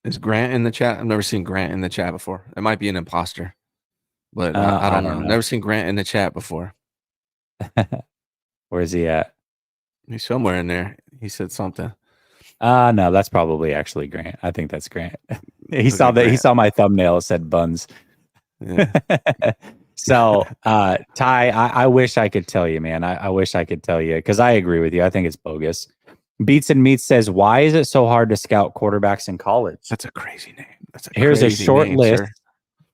Is Grant in the chat? I've never seen Grant in the chat before. It might be an imposter, but I don't know. Never seen Grant in the chat before. Where is he at? He's somewhere in there. He said something. No, that's probably actually Grant. I think that's Grant. He saw that. He saw my thumbnail. It said buns. Yeah. So, Ty, I wish I could tell you, man. I wish I could tell you because I agree with you. I think it's bogus. Beats and Meats says, why is it so hard to scout quarterbacks in college? That's a crazy name. Here's a short list. Sir.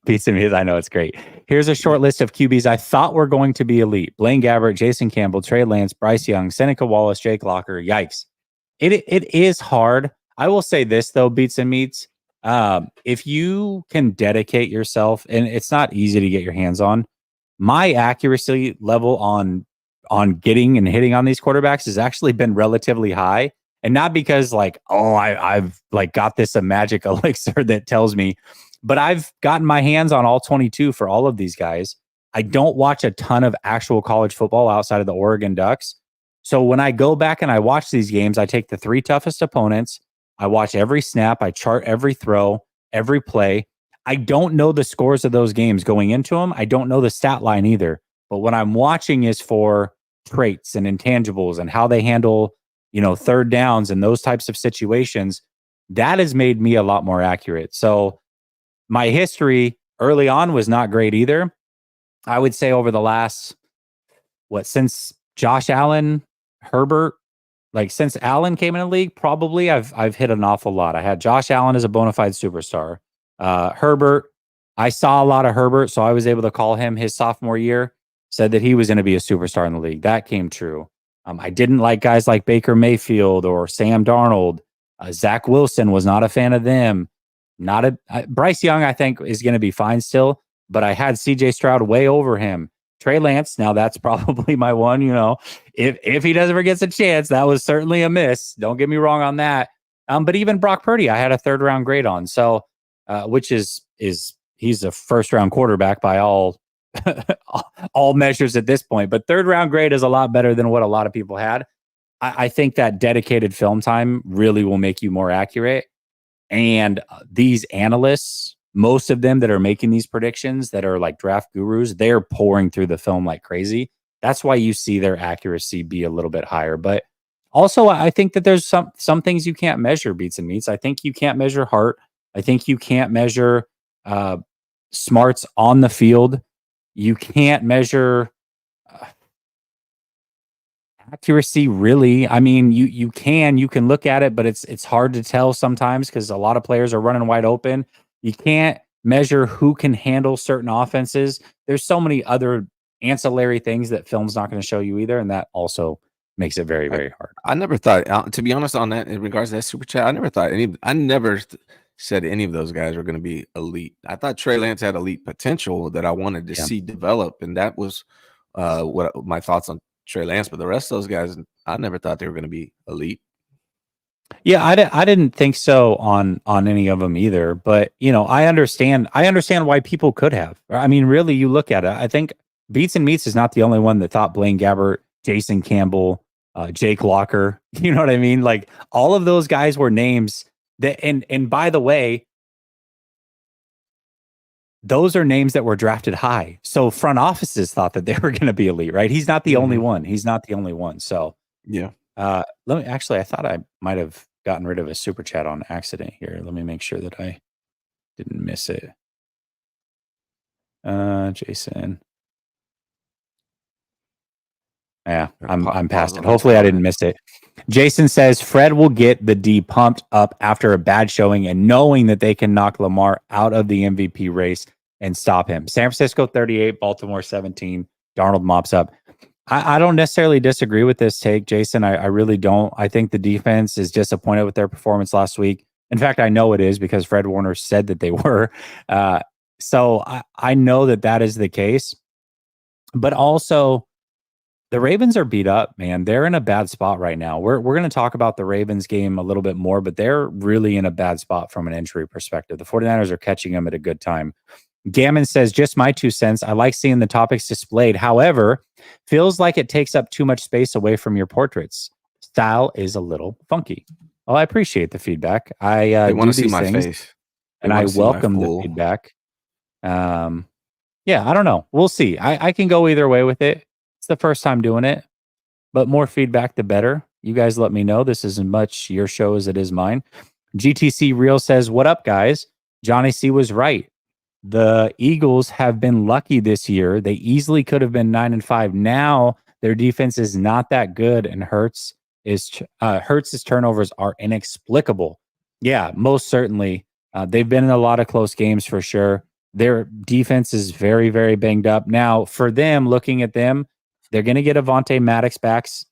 Beats and Meats, I know it's great. Here's a short list of QBs I thought were going to be elite. Blaine Gabbert, Jason Campbell, Trey Lance, Bryce Young, Seneca Wallace, Jake Locker. Yikes. It is hard. I will say this, though, Beats and Meats. If you can dedicate yourself, and it's not easy to get your hands on, my accuracy level on getting and hitting on these quarterbacks has actually been relatively high. And not because I've got this a magic elixir that tells me, but I've gotten my hands on all 22 for all of these guys. I don't watch a ton of actual college football outside of the Oregon Ducks. So when I go back and I watch these games, I take the 3 toughest opponents. I watch every snap. I chart every throw, every play. I don't know the scores of those games going into them. I don't know the stat line either. But what I'm watching is for traits and intangibles and how they handle, third downs and those types of situations. That has made me a lot more accurate. So my history early on was not great either. I would say over the last, since Josh Allen, Herbert, since Allen came in the league, probably I've hit an awful lot. I had Josh Allen as a bona fide superstar. Herbert, I saw a lot of Herbert, so I was able to call him his sophomore year. Said that he was going to be a superstar in the league. That came true. I didn't like guys like Baker Mayfield or Sam Darnold. Zach Wilson was not a fan of them. Not a Bryce Young, I think, is going to be fine still, but I had CJ Stroud way over him. Trey Lance, now that's probably my one. If he doesn't ever gets a chance, that was certainly a miss. Don't get me wrong on that. But even Brock Purdy, I had a 3rd round grade on. So, which is he's a 1st round quarterback by all measures at this point. But 3rd round grade is a lot better than what a lot of people had. I think that dedicated film time really will make you more accurate. And these analysts, most of them that are making these predictions that are like draft gurus, they're pouring through the film like crazy. That's why you see their accuracy be a little bit higher. But also, I think that there's some things you can't measure, beats and meats. I think you can't measure heart. I think you can't measure smarts on the field. You can't measure accuracy, really. I mean, you can look at it, but it's hard to tell sometimes because a lot of players are running wide open. You can't measure who can handle certain offenses. There's so many other ancillary things that film's not going to show you either, and that also makes it very, very hard. I never thought, to be honest, on that in regards to that super chat, I never said any of those guys were going to be elite. I thought Trey Lance had elite potential that I wanted to see develop, and that was what my thoughts on Trey Lance. But the rest of those guys, I never thought they were going to be elite. Yeah, I didn't think so on any of them either. But I understand why people could have. I mean, really, you look at it. I think Beats and Meats is not the only one that thought Blaine Gabbert, Jason Campbell, Jake Locker. You know what I mean? Like all of those guys were names that. And by the way, those are names that were drafted high. So front offices thought that they were going to be elite, right? He's not the only one. He's not the only one. So yeah. I thought I might have gotten rid of a super chat on accident here. Let me make sure that I didn't miss it. Jason. Yeah, I'm past it. Hopefully I didn't miss it. Jason says Fred will get the D pumped up after a bad showing and knowing that they can knock Lamar out of the MVP race and stop him. San Francisco 38, Baltimore 17. Darnold mops up. I don't necessarily disagree with this take, Jason. I really don't. I think the defense is disappointed with their performance last week. In fact, I know it is because Fred Warner said that they were. So I know that is the case. But also, the Ravens are beat up, man. They're in a bad spot right now. We're going to talk about the Ravens game a little bit more, but they're really in a bad spot from an injury perspective. The 49ers are catching them at a good time. Gammon says, just my 2 cents. I like seeing the topics displayed. However, feels like it takes up too much space away from your portraits. Style is a little funky. Well, I appreciate the feedback. I want to see my face. And I welcome the feedback. Yeah, I don't know. We'll see. I can go either way with it. It's the first time doing it, but more feedback, the better. You guys let me know. This is as much your show as it is mine. GTC Real says, what up, guys? Johnny C was right. The Eagles have been lucky this year. They easily could have been 9-5. Now their defense is not that good, and Hurts's turnovers are inexplicable. Yeah, most certainly. They've been in a lot of close games for sure. Their defense is very, very banged up. Now, for them, looking at them, they're going to get Avonte Maddox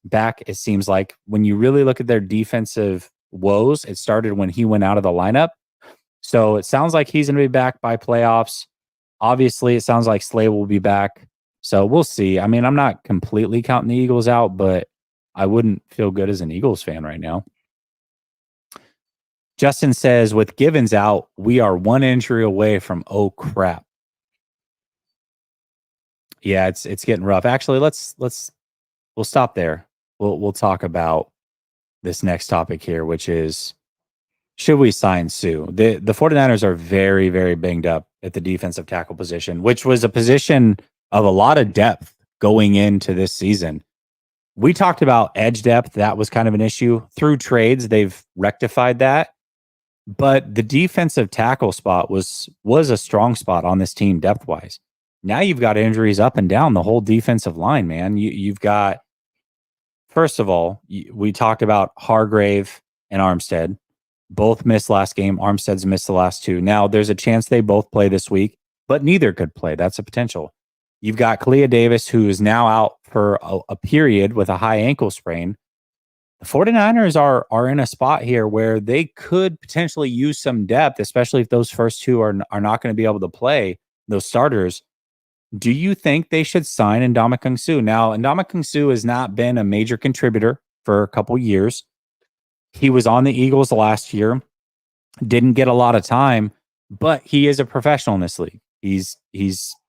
back, it seems like. When you really look at their defensive woes, it started when he went out of the lineup. So it sounds like he's going to be back by playoffs. Obviously, it sounds like Slay will be back. So we'll see. I mean, I'm not completely counting the Eagles out, but I wouldn't feel good as an Eagles fan right now. Justin says, with Givens out, we are 1 injury away from oh crap. Yeah, it's getting rough. Actually, we'll stop there. We'll talk about this next topic here, which is, should we sign Sue? The 49ers are very, very banged up at the defensive tackle position, which was a position of a lot of depth going into this season. We talked about edge depth. That was kind of an issue. Through trades, they've rectified that. But the defensive tackle spot was a strong spot on this team depth-wise. Now you've got injuries up and down the whole defensive line, man. You've got, first of all, we talked about Hargrave and Armstead. Both missed last game. Armstead's missed the last 2. Now, there's a chance they both play this week. but neither could play. That's a potential. You've got Kalia Davis, who is now out for a period with a high ankle sprain. The 49ers are in a spot here where they could potentially use some depth, especially if those first two are not going to be able to play, those starters. Do you think they should sign Ndamukong Suh? Now, Ndamukong Suh has not been a major contributor for a couple years. He was on the Eagles last year, didn't get a lot of time, but he is a professional in this league. He's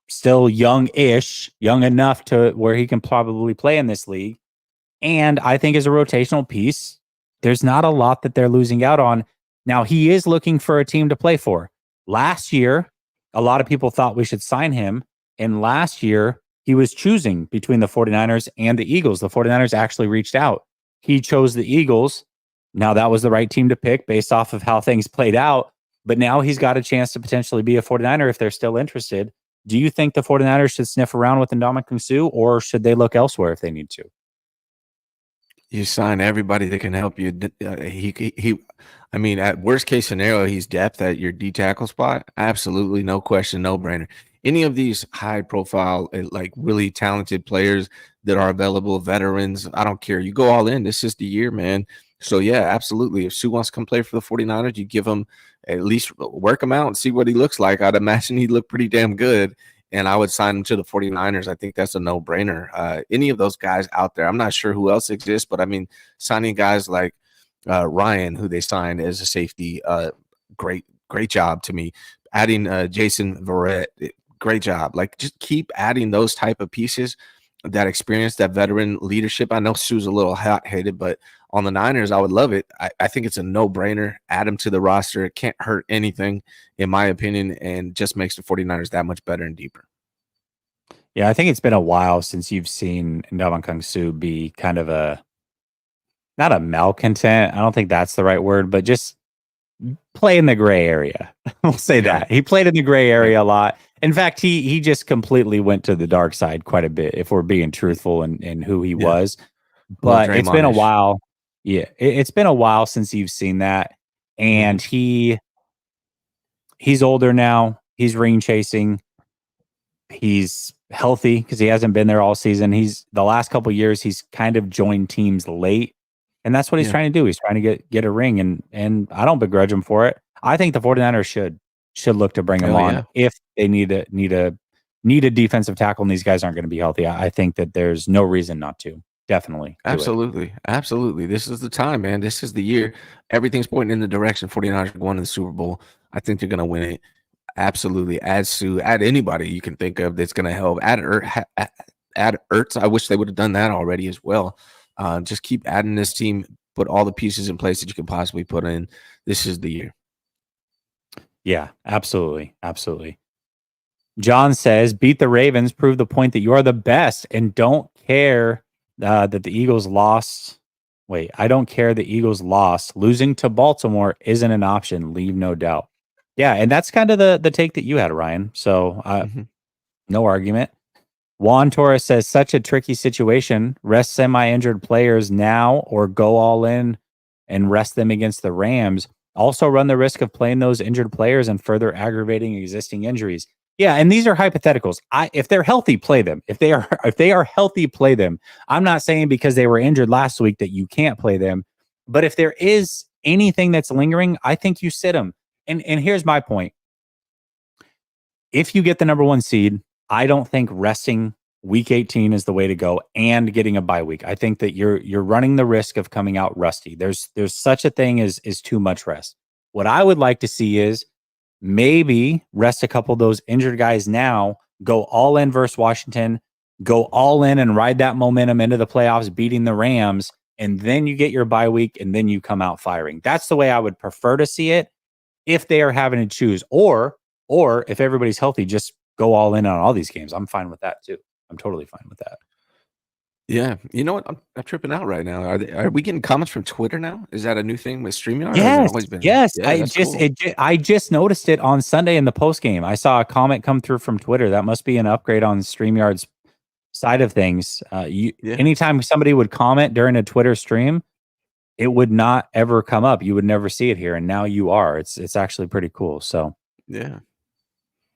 still young-ish, young enough to where he can probably play in this league. And I think as a rotational piece, there's not a lot that they're losing out on. Now, he is looking for a team to play for. Last year, a lot of people thought we should sign him. And last year, he was choosing between the 49ers and the Eagles. The 49ers actually reached out. He chose the Eagles. Now, that was the right team to pick based off of how things played out. But now he's got a chance to potentially be a 49er if they're still interested. Do you think the 49ers should sniff around with Ndamukong Suh, or should they look elsewhere if they need to? You sign everybody that can help you. I mean, at worst case scenario, he's depth at your D tackle spot. Absolutely, no question, no brainer. Any of these high profile, like really talented players that are available, veterans, I don't care. You go all in. This is the year, man. So, yeah, absolutely. If Sue wants to come play for the 49ers, you give him at least work him out and see what he looks like. I'd imagine he'd look pretty damn good. And I would sign him to the 49ers. I think that's a no-brainer. Any of those guys out there, I'm not sure who else exists, but I mean, signing guys like Ryan, who they signed as a safety, great job to me. Adding Jason Verrett, great job. Like, just keep adding those type of pieces, that experience, that veteran leadership. I know Sue's a little hot-headed, but on the Niners, I would love it. I think it's a no-brainer. Add him to the roster. It can't hurt anything, in my opinion, and just makes the 49ers that much better and deeper. Yeah, I think it's been a while since you've seen Ndamukong Suh be kind of not a malcontent. I don't think that's the right word, but just play in the gray area. We'll say that. He played in the gray area a lot. In fact, he just completely went to the dark side quite a bit, if we're being truthful in who he was. But it's been a while. Yeah, it's been a while since you've seen that. And he's older now. He's ring chasing. He's healthy because he hasn't been there all season. The last couple of years, he's kind of joined teams late. And that's what he's trying to do. He's trying to get a ring, and I don't begrudge him for it. I think the 49ers should look to bring him on if they need a defensive tackle, and these guys aren't going to be healthy. I think that there's no reason not to. Definitely. Absolutely. This is the time, man. This is the year. Everything's pointing in the direction 49ers are going to the Super Bowl. I think they're going to win it. Absolutely. Add Sue, add anybody you can think of that's going to help. Add Ertz. I wish they would have done that already as well. Just keep adding this team, put all the pieces in place that you can possibly put in. This is the year. Yeah, absolutely. Absolutely. John says, beat the Ravens, prove the point that you are the best, and don't care that the Eagles lost. Wait, I don't care the Eagles lost. Losing to Baltimore isn't an option. Leave no doubt. Yeah, and that's kind of the take that you had, Ryan. So no argument. Juan Torres says, such a tricky situation. Rest semi-injured players now or go all in and rest them against the Rams. Also run the risk of playing those injured players and further aggravating existing injuries. Yeah, and these are hypotheticals. If they're healthy, play them. If they are healthy, play them. I'm not saying because they were injured last week that you can't play them. But if there is anything that's lingering, I think you sit them. And here's my point. If you get the number 1 seed, I don't think resting week 18 is the way to go and getting a bye week. I think that you're running the risk of coming out rusty. There's such a thing as too much rest. What I would like to see is maybe rest a couple of those injured guys now, go all in versus Washington, go all in and ride that momentum into the playoffs, beating the Rams, and then you get your bye week and then you come out firing. That's the way I would prefer to see it if they are having to choose. Or if everybody's healthy, just go all in on all these games. I'm fine with that too. I'm totally fine with that. Yeah. You know what? I'm tripping out right now. Are we getting comments from Twitter now? Is that a new thing with StreamYard? Yes. Yeah, I just noticed it on Sunday in the post game. I saw a comment come through from Twitter. That must be an upgrade on StreamYard's side of things. Anytime somebody would comment during a Twitter stream, it would not ever come up. You would never see it here, and now you are. It's actually pretty cool. So yeah.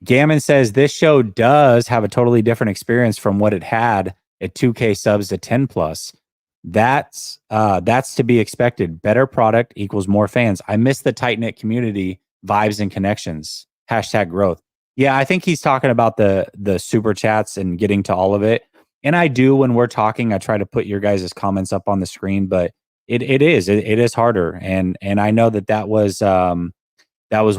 Gammon says this show does have a totally different experience from what it had at 2K subs to 10 plus. That's to be expected. Better product equals more fans. I miss the tight knit community vibes and connections. Hashtag growth. Yeah, I think he's talking about the super chats and getting to all of it. And I do when we're talking, I try to put your guys' comments up on the screen, but it is harder. And I know that was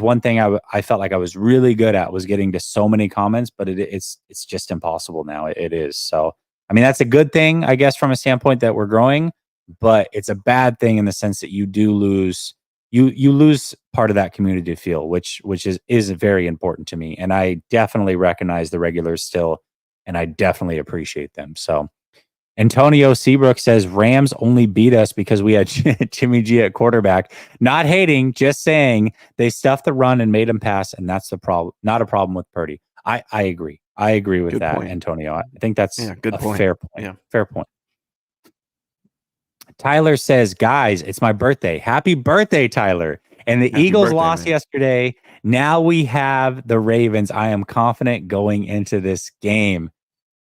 one thing I felt like I was really good at, was getting to so many comments, but it's just impossible now. It is. So, I mean, that's a good thing, I guess, from a standpoint that we're growing, but it's a bad thing in the sense that you do lose, you lose part of that community feel, which is very important to me. And I definitely recognize the regulars still, and I definitely appreciate them. So Antonio Seabrook says Rams only beat us because we had Jimmy G at quarterback. Not hating, just saying they stuffed the run and made him pass, and that's the problem. Not a problem with Purdy. I agree. I agree with Good that, point. Antonio. I think that's good a point. fair point. Yeah. Fair point. Tyler says, guys, it's my birthday. Happy birthday, Tyler. And the Eagles lost yesterday. Now we have the Ravens. I am confident going into this game.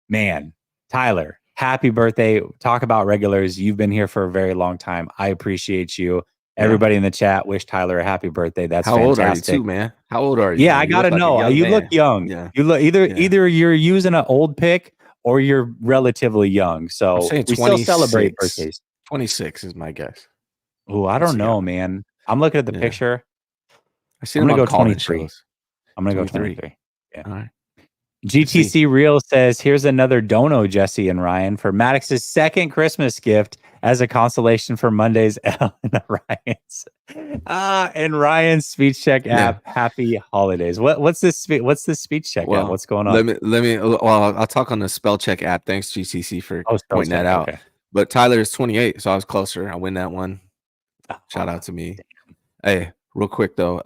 Man, Tyler, happy birthday. Talk about regulars. You've been here for a very long time. I appreciate you. Everybody in the chat wish Tyler a happy birthday. That's How fantastic. old are you too, man? How old are you? Yeah, man? I gotta know. You look young. Yeah. You look either you're using an old pick or you're relatively young. So we still celebrate birthdays. 26 is my guess. Oh, I don't know, man. I'm looking at the picture. I'm gonna go 23. I'm gonna go 23. Yeah. All right. GTC Real says, here's another dono, Jesse and Ryan, for Maddox's second Christmas gift as a consolation for Monday's L and Ryan's. And Ryan's speech check app. Happy holidays. What's this speech check app? What's going on? Let me I'll talk on the spell check app. Thanks, GCC, for pointing that out. Okay. But Tyler is 28, so I was closer. I win that one. Shout out to me. Hey, real quick though.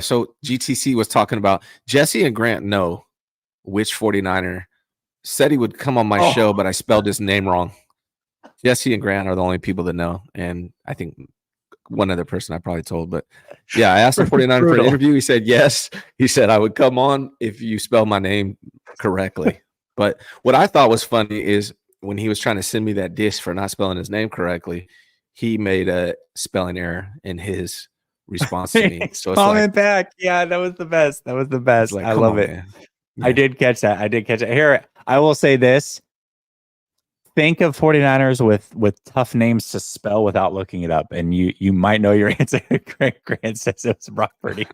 So GTC was talking about Jesse and Grant know which 49er said he would come on my show, but I spelled his name wrong. Jesse and Grant are the only people that know, and I think one other person I probably told. But yeah, I asked the 49er for an interview. He said yes. He said I would come on if you spell my name correctly. But what I thought was funny is when he was trying to send me that diss for not spelling his name correctly, he made a spelling error in his response to me. So it's comment back. Yeah, that was the best. Like, I love it. Yeah. I did catch that. Here, I will say this. Think of 49ers with tough names to spell without looking it up, and you might know your answer. Grant says it was Brock Purdy.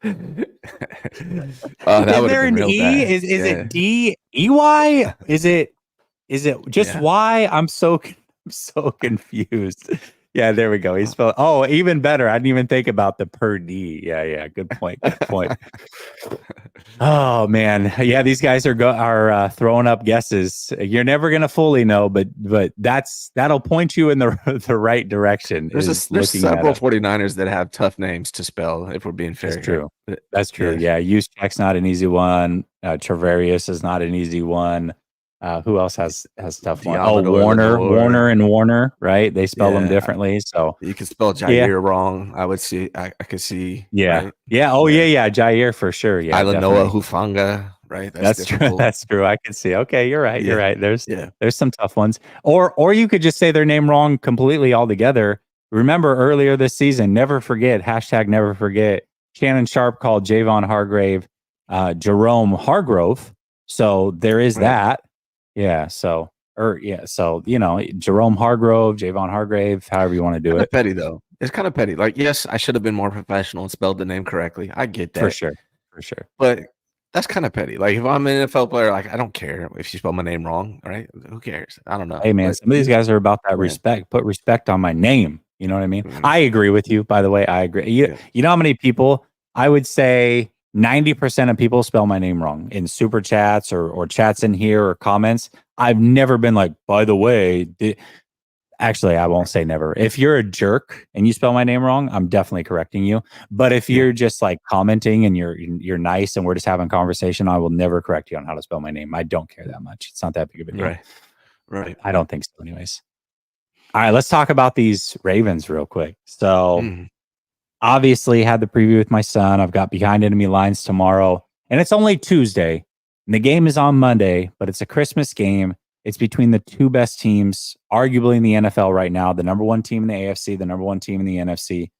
Is there an E? Bad. Is it D-E-Y? Is it just Y? I'm so confused. Yeah, there we go. He spelled. Oh, even better. I didn't even think about the per D. Yeah. Good point. Oh man, yeah. These guys are throwing up guesses. You're never gonna fully know, but that'll point you in the right direction. There's several 49ers that have tough names to spell. If we're being fair, that's true. Yeah, Juszczyk's not an easy one. Travarius is not an easy one. Who else has tough one? Warner and Warner, right? They spell them differently. So you can spell Jair wrong. I would see. I could see. Yeah. Right? Yeah. Oh yeah. Jair for sure. Yeah. Ilanoa Hufanga. Right. That's true. That's true. I can see. Okay, you're right. You're right. There's some tough ones. Or you could just say their name wrong completely altogether. Remember earlier this season, never forget, #never forget. Shannon Sharp called Javon Hargrave Jerome Hargrove. So there is that. Yeah. So, Jerome Hargrove, Javon Hargrave, however you want to do it. Petty though. It's kind of petty. Like, yes, I should have been more professional and spelled the name correctly. I get that for sure. But that's kind of petty. Like, if I'm an NFL player, like, I don't care if you spell my name wrong. Right? Who cares? I don't know. Hey man, some of these guys are about that respect. Put respect on my name. You know what I mean? Mm-hmm. I agree with you. By the way, I agree. You know how many people? I would say 90% of people spell my name wrong in super chats or chats in here or comments. I've never been like, by the way, actually, I won't say never. If you're a jerk and you spell my name wrong, I'm definitely correcting you. But if you're just like commenting and you're nice and we're just having conversation, I will never correct you on how to spell my name. I don't care that much. It's not that big of a deal. Right. I don't think so anyways. All right, let's talk about these Ravens real quick. So Obviously, had the preview with my son. I've got Behind Enemy Lines tomorrow, and it's only Tuesday. And the game is on Monday, but it's a Christmas game. It's between the two best teams, arguably in the NFL right now, the number one team in the AFC, the number one team in the NFC.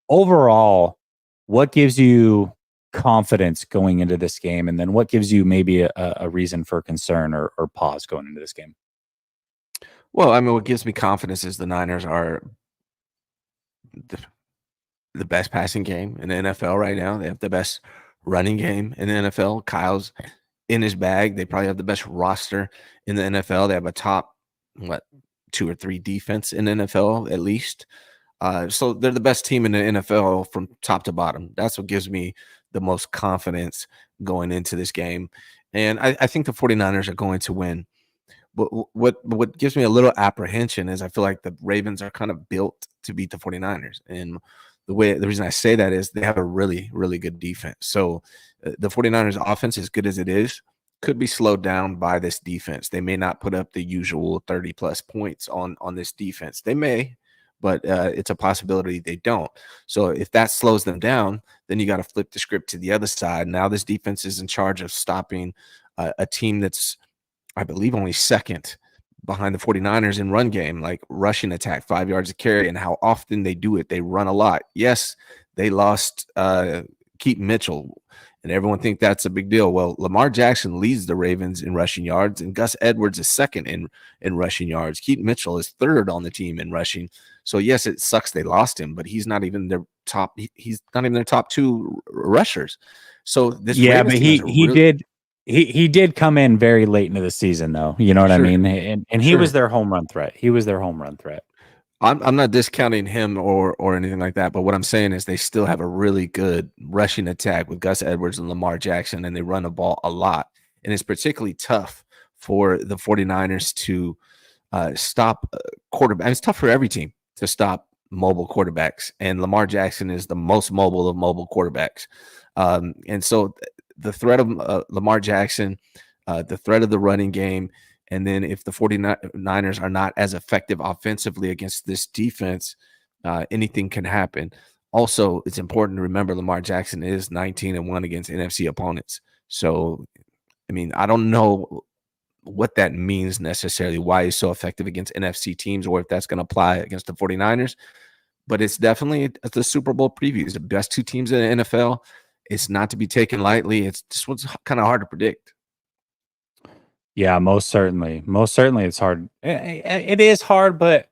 Overall, what gives you confidence going into this game? And then what gives you maybe a reason for concern or pause going into this game? Well, I mean, what gives me confidence is the Niners are the, the best passing game in the NFL right now. They have the best running game in the NFL. Kyle's in his bag. They probably have the best roster in the NFL. They have a top, what, 2 or 3 defense in the NFL at least. So they're the best team in the NFL from top to bottom. That's what gives me the most confidence going into this game. And I think the 49ers are going to win. But what gives me a little apprehension is I feel like the Ravens are kind of built to beat the 49ers. And the reason I say that is they have a really, really good defense. So the 49ers offense, as good as it is, could be slowed down by this defense. They may not put up the usual 30 plus points on this defense. They may, but it's a possibility they don't. So if that slows them down, then you got to flip the script to the other side. Now this defense is in charge of stopping a team that's, I believe, only second behind the 49ers in run game, like rushing attack, 5 yards a carry, and how often they do it. They run a lot. Yes, they lost Keaton Mitchell, and everyone think that's a big deal. Well, Lamar Jackson leads the Ravens in rushing yards, and Gus Edwards is second in rushing yards. Keaton Mitchell is third on the team in rushing. So yes, it sucks they lost him, but he's not even their top. He's not even their top 2 rushers. So this Ravens But team is he did come in very late into the season, though. You know what I mean? And he was their home run threat. He was their home run threat. I'm not discounting him or anything like that, but what I'm saying is they still have a really good rushing attack with Gus Edwards and Lamar Jackson, and they run the ball a lot. And it's particularly tough for the 49ers to stop quarterback. It's tough for every team to stop mobile quarterbacks, and Lamar Jackson is the most mobile of mobile quarterbacks. And so the threat of Lamar Jackson, the threat of the running game, and then if the 49ers are not as effective offensively against this defense, anything can happen. Also, it's important to remember Lamar Jackson is 19-1 against NFC opponents. So, I mean, I don't know what that means necessarily, why he's so effective against NFC teams, or if that's going to apply against the 49ers. But it's definitely the Super Bowl previews, the best 2 teams in the NFL. It's not to be taken lightly. It's just what's kind of hard to predict. Yeah, most certainly. Most certainly it's hard. It is hard, but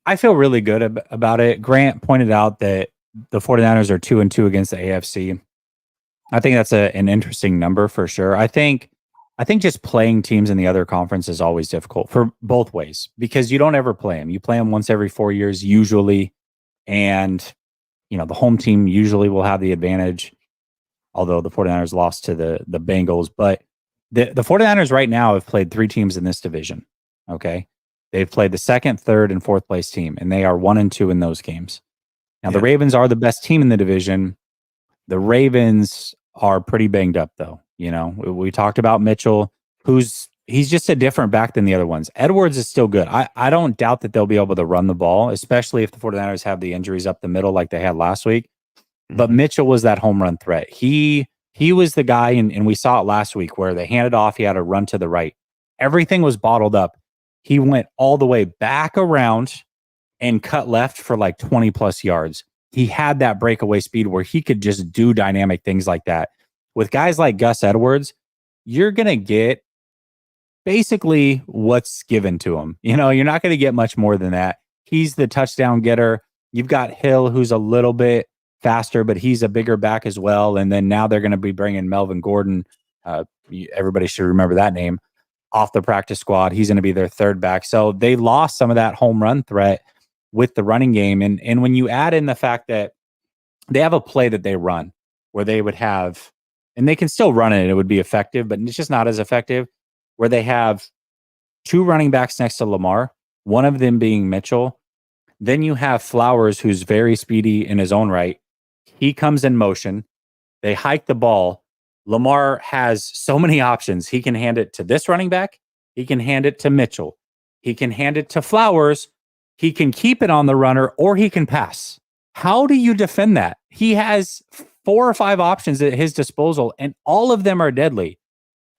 I feel really good about it. Grant pointed out that the 49ers are 2-2 against the AFC. I think that's an interesting number for sure. I think just playing teams in the other conference is always difficult for both ways because you don't ever play them. You play them once every 4 years usually, and the home team usually will have the advantage, although the 49ers lost to the Bengals. But the 49ers right now have played 3 teams in this division, okay? They've played the second, third, and fourth place team, and they are 1-2 in those games. Now, the Ravens are the best team in the division. The Ravens are pretty banged up, though. We talked about Mitchell, he's just a different back than the other ones. Edwards is still good. I don't doubt that they'll be able to run the ball, especially if the 49ers have the injuries up the middle like they had last week. But Mitchell was that home run threat. He was the guy, and we saw it last week where they handed off. He had a run to the right. Everything was bottled up. He went all the way back around and cut left for like 20 plus yards. He had that breakaway speed where he could just do dynamic things like that. With guys like Gus Edwards, you're going to get basically what's given to him. You're not going to get much more than that. He's the touchdown getter. You've got Hill, who's a little bit faster, but he's a bigger back as well. And then now they're going to be bringing Melvin Gordon. Everybody should remember that name, off the practice squad. He's going to be their third back. So they lost some of that home run threat with the running game. And when you add in the fact that they have a play that they run where they would have, and they can still run it, it would be effective, but it's just not as effective, where they have 2 running backs next to Lamar, one of them being Mitchell. Then you have Flowers, who's very speedy in his own right. He comes in motion. They hike the ball. Lamar has so many options. He can hand it to this running back. He can hand it to Mitchell. He can hand it to Flowers. He can keep it on the runner, or he can pass. How do you defend that? He has 4 or 5 options at his disposal, and all of them are deadly.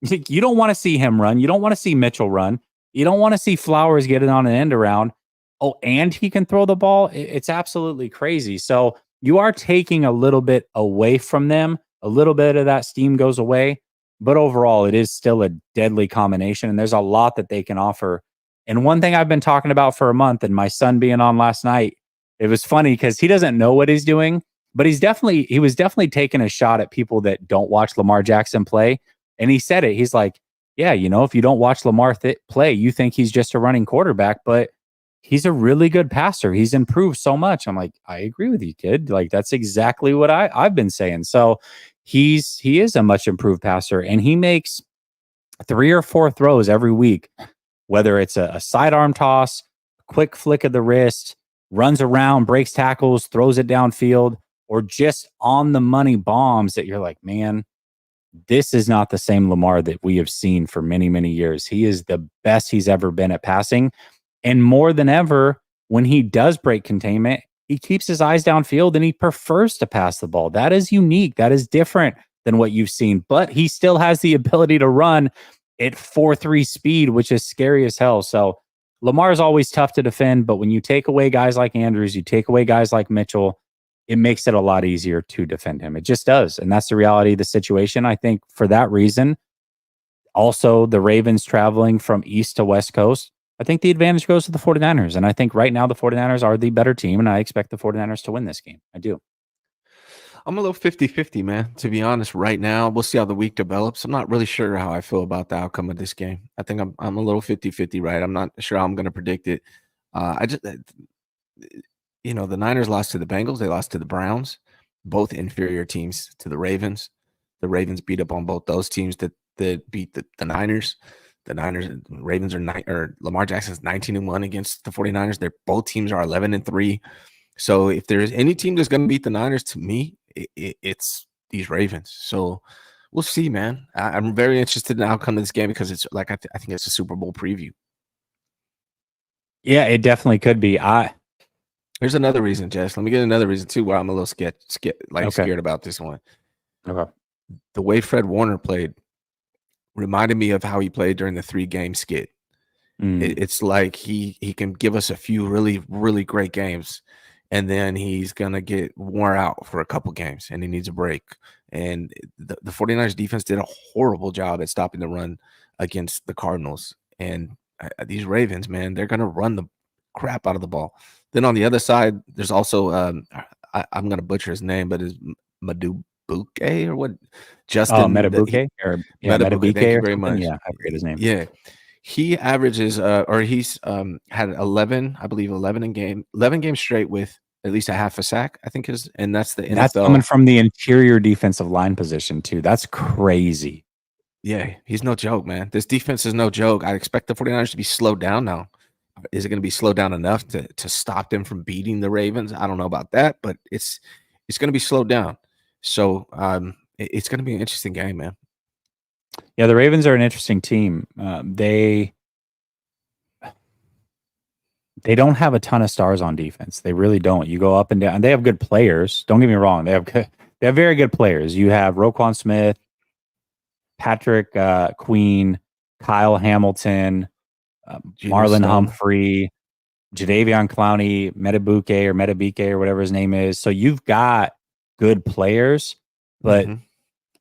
You don't want to see him run. You don't want to see Mitchell run. You don't want to see Flowers get it on an end around. Oh, and he can throw the ball. It's absolutely crazy. So you are taking a little bit away from them. A little bit of that steam goes away. But overall, it is still a deadly combination. And there's a lot that they can offer. And one thing I've been talking about for a month, and my son being on last night, it was funny because he doesn't know what he's doing, but he was definitely taking a shot at people that don't watch Lamar Jackson play. And he said it. He's like, yeah, if you don't watch Lamar play, you think he's just a running quarterback, but he's a really good passer. He's improved so much. I'm like, I agree with you, kid. Like, that's exactly what I've been saying. So he is a much improved passer, and he makes 3 or 4 throws every week, whether it's a sidearm toss, quick flick of the wrist, runs around, breaks tackles, throws it downfield, or just on the money bombs that you're like, man, this is not the same Lamar that we have seen for many, many years. He is the best he's ever been at passing. And more than ever, when he does break containment, he keeps his eyes downfield and he prefers to pass the ball. That is unique. That is different than what you've seen. But he still has the ability to run at 4.3 speed, which is scary as hell. So Lamar is always tough to defend. But when you take away guys like Andrews, you take away guys like Mitchell, it makes it a lot easier to defend him. It just does. And that's the reality of the situation. I think for that reason, also the Ravens traveling from East to West Coast, I think the advantage goes to the 49ers. And I think right now the 49ers are the better team, and I expect the 49ers to win this game. I do. I'm a little 50-50, man, to be honest. Right now, we'll see how the week develops. I'm not really sure how I feel about the outcome of this game. I think I'm a little 50-50, right? I'm not sure how I'm going to predict it. The Niners lost to the Bengals. They lost to the Browns, both inferior teams to the Ravens. The Ravens beat up on both those teams that beat the Niners. The Ravens are Lamar Jackson's 19-1 against the 49ers. Both teams are 11-3. So if there's any team that's going to beat the Niners, to me, it's these Ravens. So we'll see, man. I'm very interested in the outcome of this game because it's like I think it's a Super Bowl preview. Yeah, it definitely could be. There's another reason, Jess. Let me get another reason too where I'm a little scared about this one. Okay. The way Fred Warner played reminded me of how he played during the 3-game skit. It's like he can give us a few really, really great games, and then he's going to get worn out for a couple games, and he needs a break. And the 49ers defense did a horrible job at stopping the run against the Cardinals. And these Ravens, man, they're going to run the crap out of the ball. Then on the other side, there's also I'm going to butcher his name, but is Madubuke or what? Justin Metabuke or Metabuke. Thank you very much. Yeah, I forget his name. Yeah. He averages he's had 11 games straight with at least a half a sack, I think and that's the NFL. That's coming from the interior defensive line position too. That's crazy. Yeah, he's no joke, man. This defense is no joke. I expect the 49ers to be slowed down now. Is it going to be slowed down enough to stop them from beating the Ravens? I don't know about that, but it's going to be slowed down. So it's going to be an interesting game, man. Yeah, the Ravens are an interesting team. They don't have a ton of stars on defense. They really don't. You go up and down. They have good players. Don't get me wrong. They have very good players. You have Roquan Smith, Patrick Queen, Kyle Hamilton, Marlon Humphrey, Jadeveon Clowney, Metabike or whatever his name is. So you've got good players, but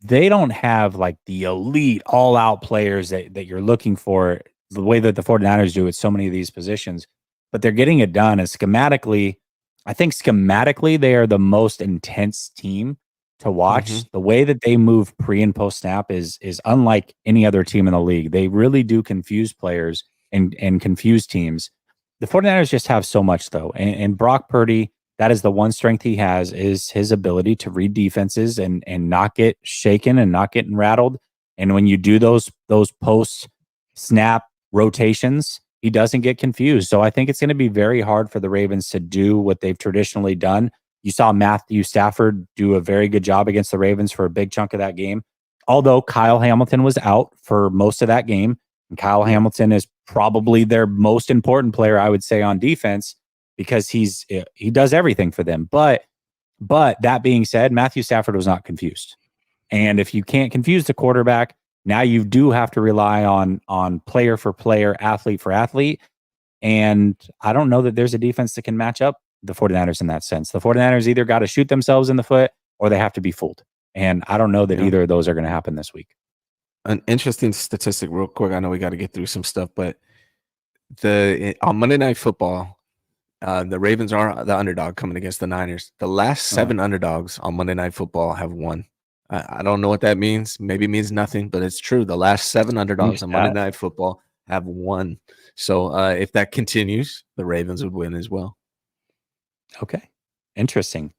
they don't have like the elite all-out players that you're looking for the way that the 49ers do at so many of these positions. But they're getting it done. And schematically, they are the most intense team to watch. The way that they move pre and post snap is unlike any other team in the league. They really do confuse players and confuse teams. The 49ers just have so much, though. And Brock Purdy, that is the one strength he has, is his ability to read defenses and not get shaken and not getting rattled. And when you do those post snap rotations, he doesn't get confused. So I think it's going to be very hard for the Ravens to do what they've traditionally done. You saw Matthew Stafford do a very good job against the Ravens for a big chunk of that game. Although Kyle Hamilton was out for most of that game. And Kyle Hamilton is probably their most important player, I would say, on defense, because he does everything for them. But that being said, Matthew Stafford was not confused. And if you can't confuse the quarterback, now you do have to rely on player for player, athlete for athlete. And I don't know that there's a defense that can match up the 49ers in that sense. The 49ers either got to shoot themselves in the foot or they have to be fooled. And I don't know that either of those are going to happen this week. An interesting statistic real quick. I know we got to get through some stuff, but on Monday Night Football, the Ravens are the underdog coming against the Niners. The last 7 underdogs on Monday Night Football have won. I don't know what that means. Maybe it means nothing, but it's true. The last 7 underdogs on Monday Night Football have won. So if that continues, the Ravens would win as well. Okay. Interesting.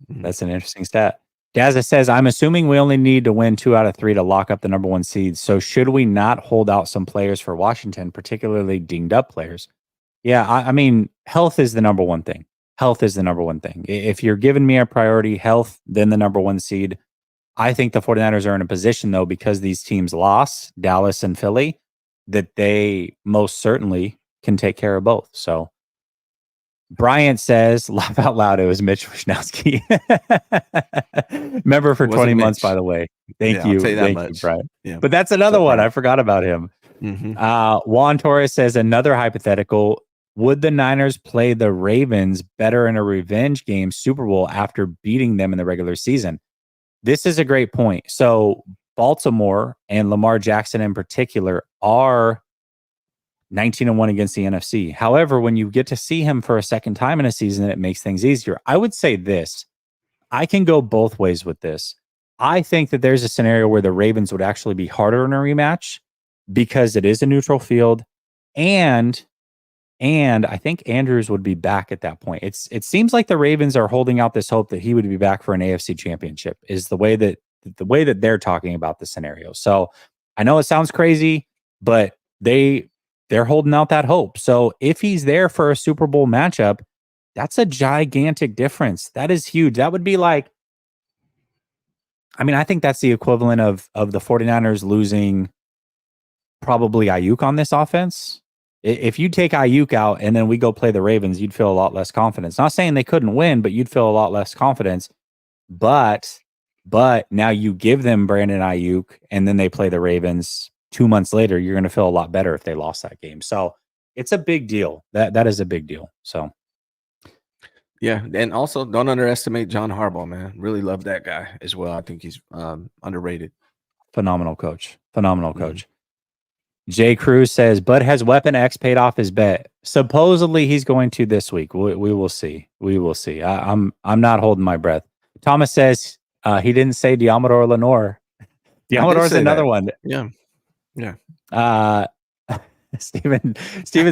That's an interesting stat. Dazza says, I'm assuming we only need to win 2 out of 3 to lock up the number 1 seed. So should we not hold out some players for Washington, particularly dinged up players? Yeah, I mean, health is the number 1 thing. Health is the number 1 thing. If you're giving me a priority, health, then the number 1 seed. I think the 49ers are in a position, though, because these teams lost, Dallas and Philly, that they most certainly can take care of both. So Bryant says, laugh out loud, it was Mitch Wishnowsky. Member for 20 months, by the way. Thank you. Thank you, Bryant. Yeah. But that's another one. I forgot about him. Juan Torres says, another hypothetical. Would the Niners play the Ravens better in a revenge game Super Bowl after beating them in the regular season? This is a great point. So Baltimore and Lamar Jackson in particular are 19-1 against the NFC. However, when you get to see him for a second time in a season, it makes things easier. I would say this. I can go both ways with this. I think that there's a scenario where the Ravens would actually be harder in a rematch because it is a neutral field, and I think Andrews would be back at that point. It seems like the Ravens are holding out this hope that he would be back for an AFC championship, is the way that they're talking about the scenario. So I know it sounds crazy, but they're holding out that hope. So if he's there for a Super Bowl matchup, that's a gigantic difference. That is huge. That would be like, I mean, I think that's the equivalent of the 49ers losing probably Ayuk on this offense. If you take Ayuk out and then we go play the Ravens, you'd feel a lot less confidence. Not saying they couldn't win, but you'd feel a lot less confidence. But now you give them Brandon Ayuk and then they play the Ravens 2 months later, you're going to feel a lot better if they lost that game. So it's a big deal. That is a big deal. So yeah, and also don't underestimate John Harbaugh, man. Really love that guy as well. I think he's underrated. Phenomenal coach. Jay Cruz says, Bud has Weapon X paid off his bet. Supposedly he's going to this week. We will see. We will see. I'm not holding my breath. Thomas says he didn't say Diamador Lenore. Diamador's another one. Yeah. Steven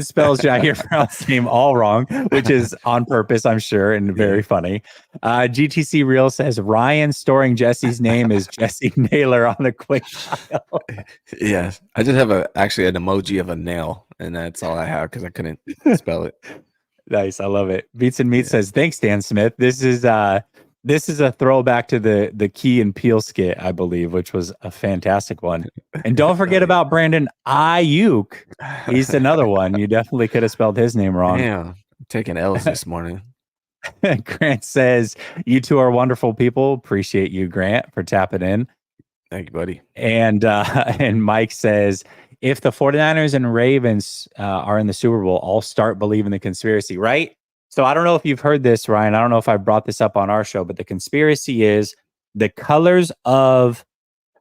spells Jair Brown's name all wrong, which is on purpose, I'm sure, and very funny. GTC Real says Ryan storing Jesse's name is Jesse Naylor on the quick file. Yes, I just have actually an emoji of a nail, and that's all I have because I couldn't spell it. Nice, I love it. Beats and Meat says, thanks, Dan Smith. This is a throwback to the Key and Peele skit, I believe, which was a fantastic one. And don't forget about Brandon Ayuk. He's another one. You definitely could have spelled his name wrong. Yeah, I'm taking L's this morning. Grant says, you two are wonderful people. Appreciate you, Grant, for tapping in. Thank you, buddy. And Mike says, if the 49ers and Ravens are in the Super Bowl, I'll start believing the conspiracy, right? So I don't know if you've heard this, Ryan. I don't know if I brought this up on our show, but the conspiracy is the colors of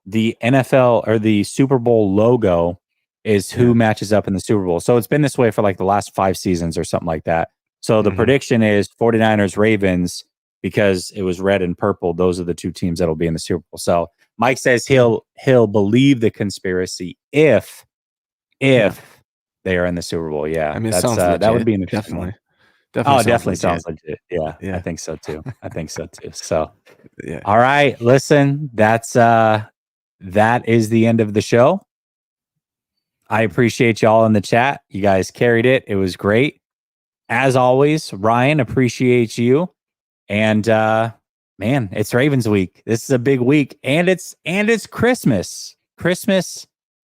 the NFL or the Super Bowl logo is who matches up in the Super Bowl. So it's been this way for like the last 5 seasons or something like that. So the prediction is 49ers, Ravens, because it was red and purple. Those are the 2 teams that'll be in the Super Bowl. So Mike says he'll believe the conspiracy if they are in the Super Bowl. Yeah, I mean, that would be an interesting one. Definitely sounds legit. Yeah, I think so too. So, yeah. All right, listen, that is the end of the show. I appreciate y'all in the chat. You guys carried it. It was great. As always, Ryan, appreciate you. And man, it's Ravens week. This is a big week, and it's Christmas.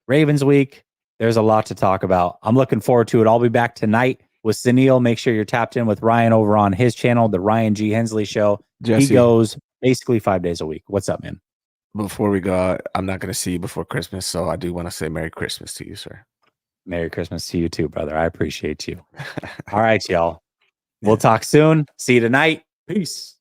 Ravens week. There's a lot to talk about. I'm looking forward to it. I'll be back tonight with Sunil. Make sure you're tapped in with Ryan over on his channel, the Ryan G. Hensley Show. Jesse, he goes basically 5 days a week. What's up, man? Before we go, I'm not going to see you before Christmas, so I do want to say Merry Christmas to you, sir. Merry Christmas to you too, brother. I appreciate you. All right, y'all. We'll talk soon. See you tonight. Peace.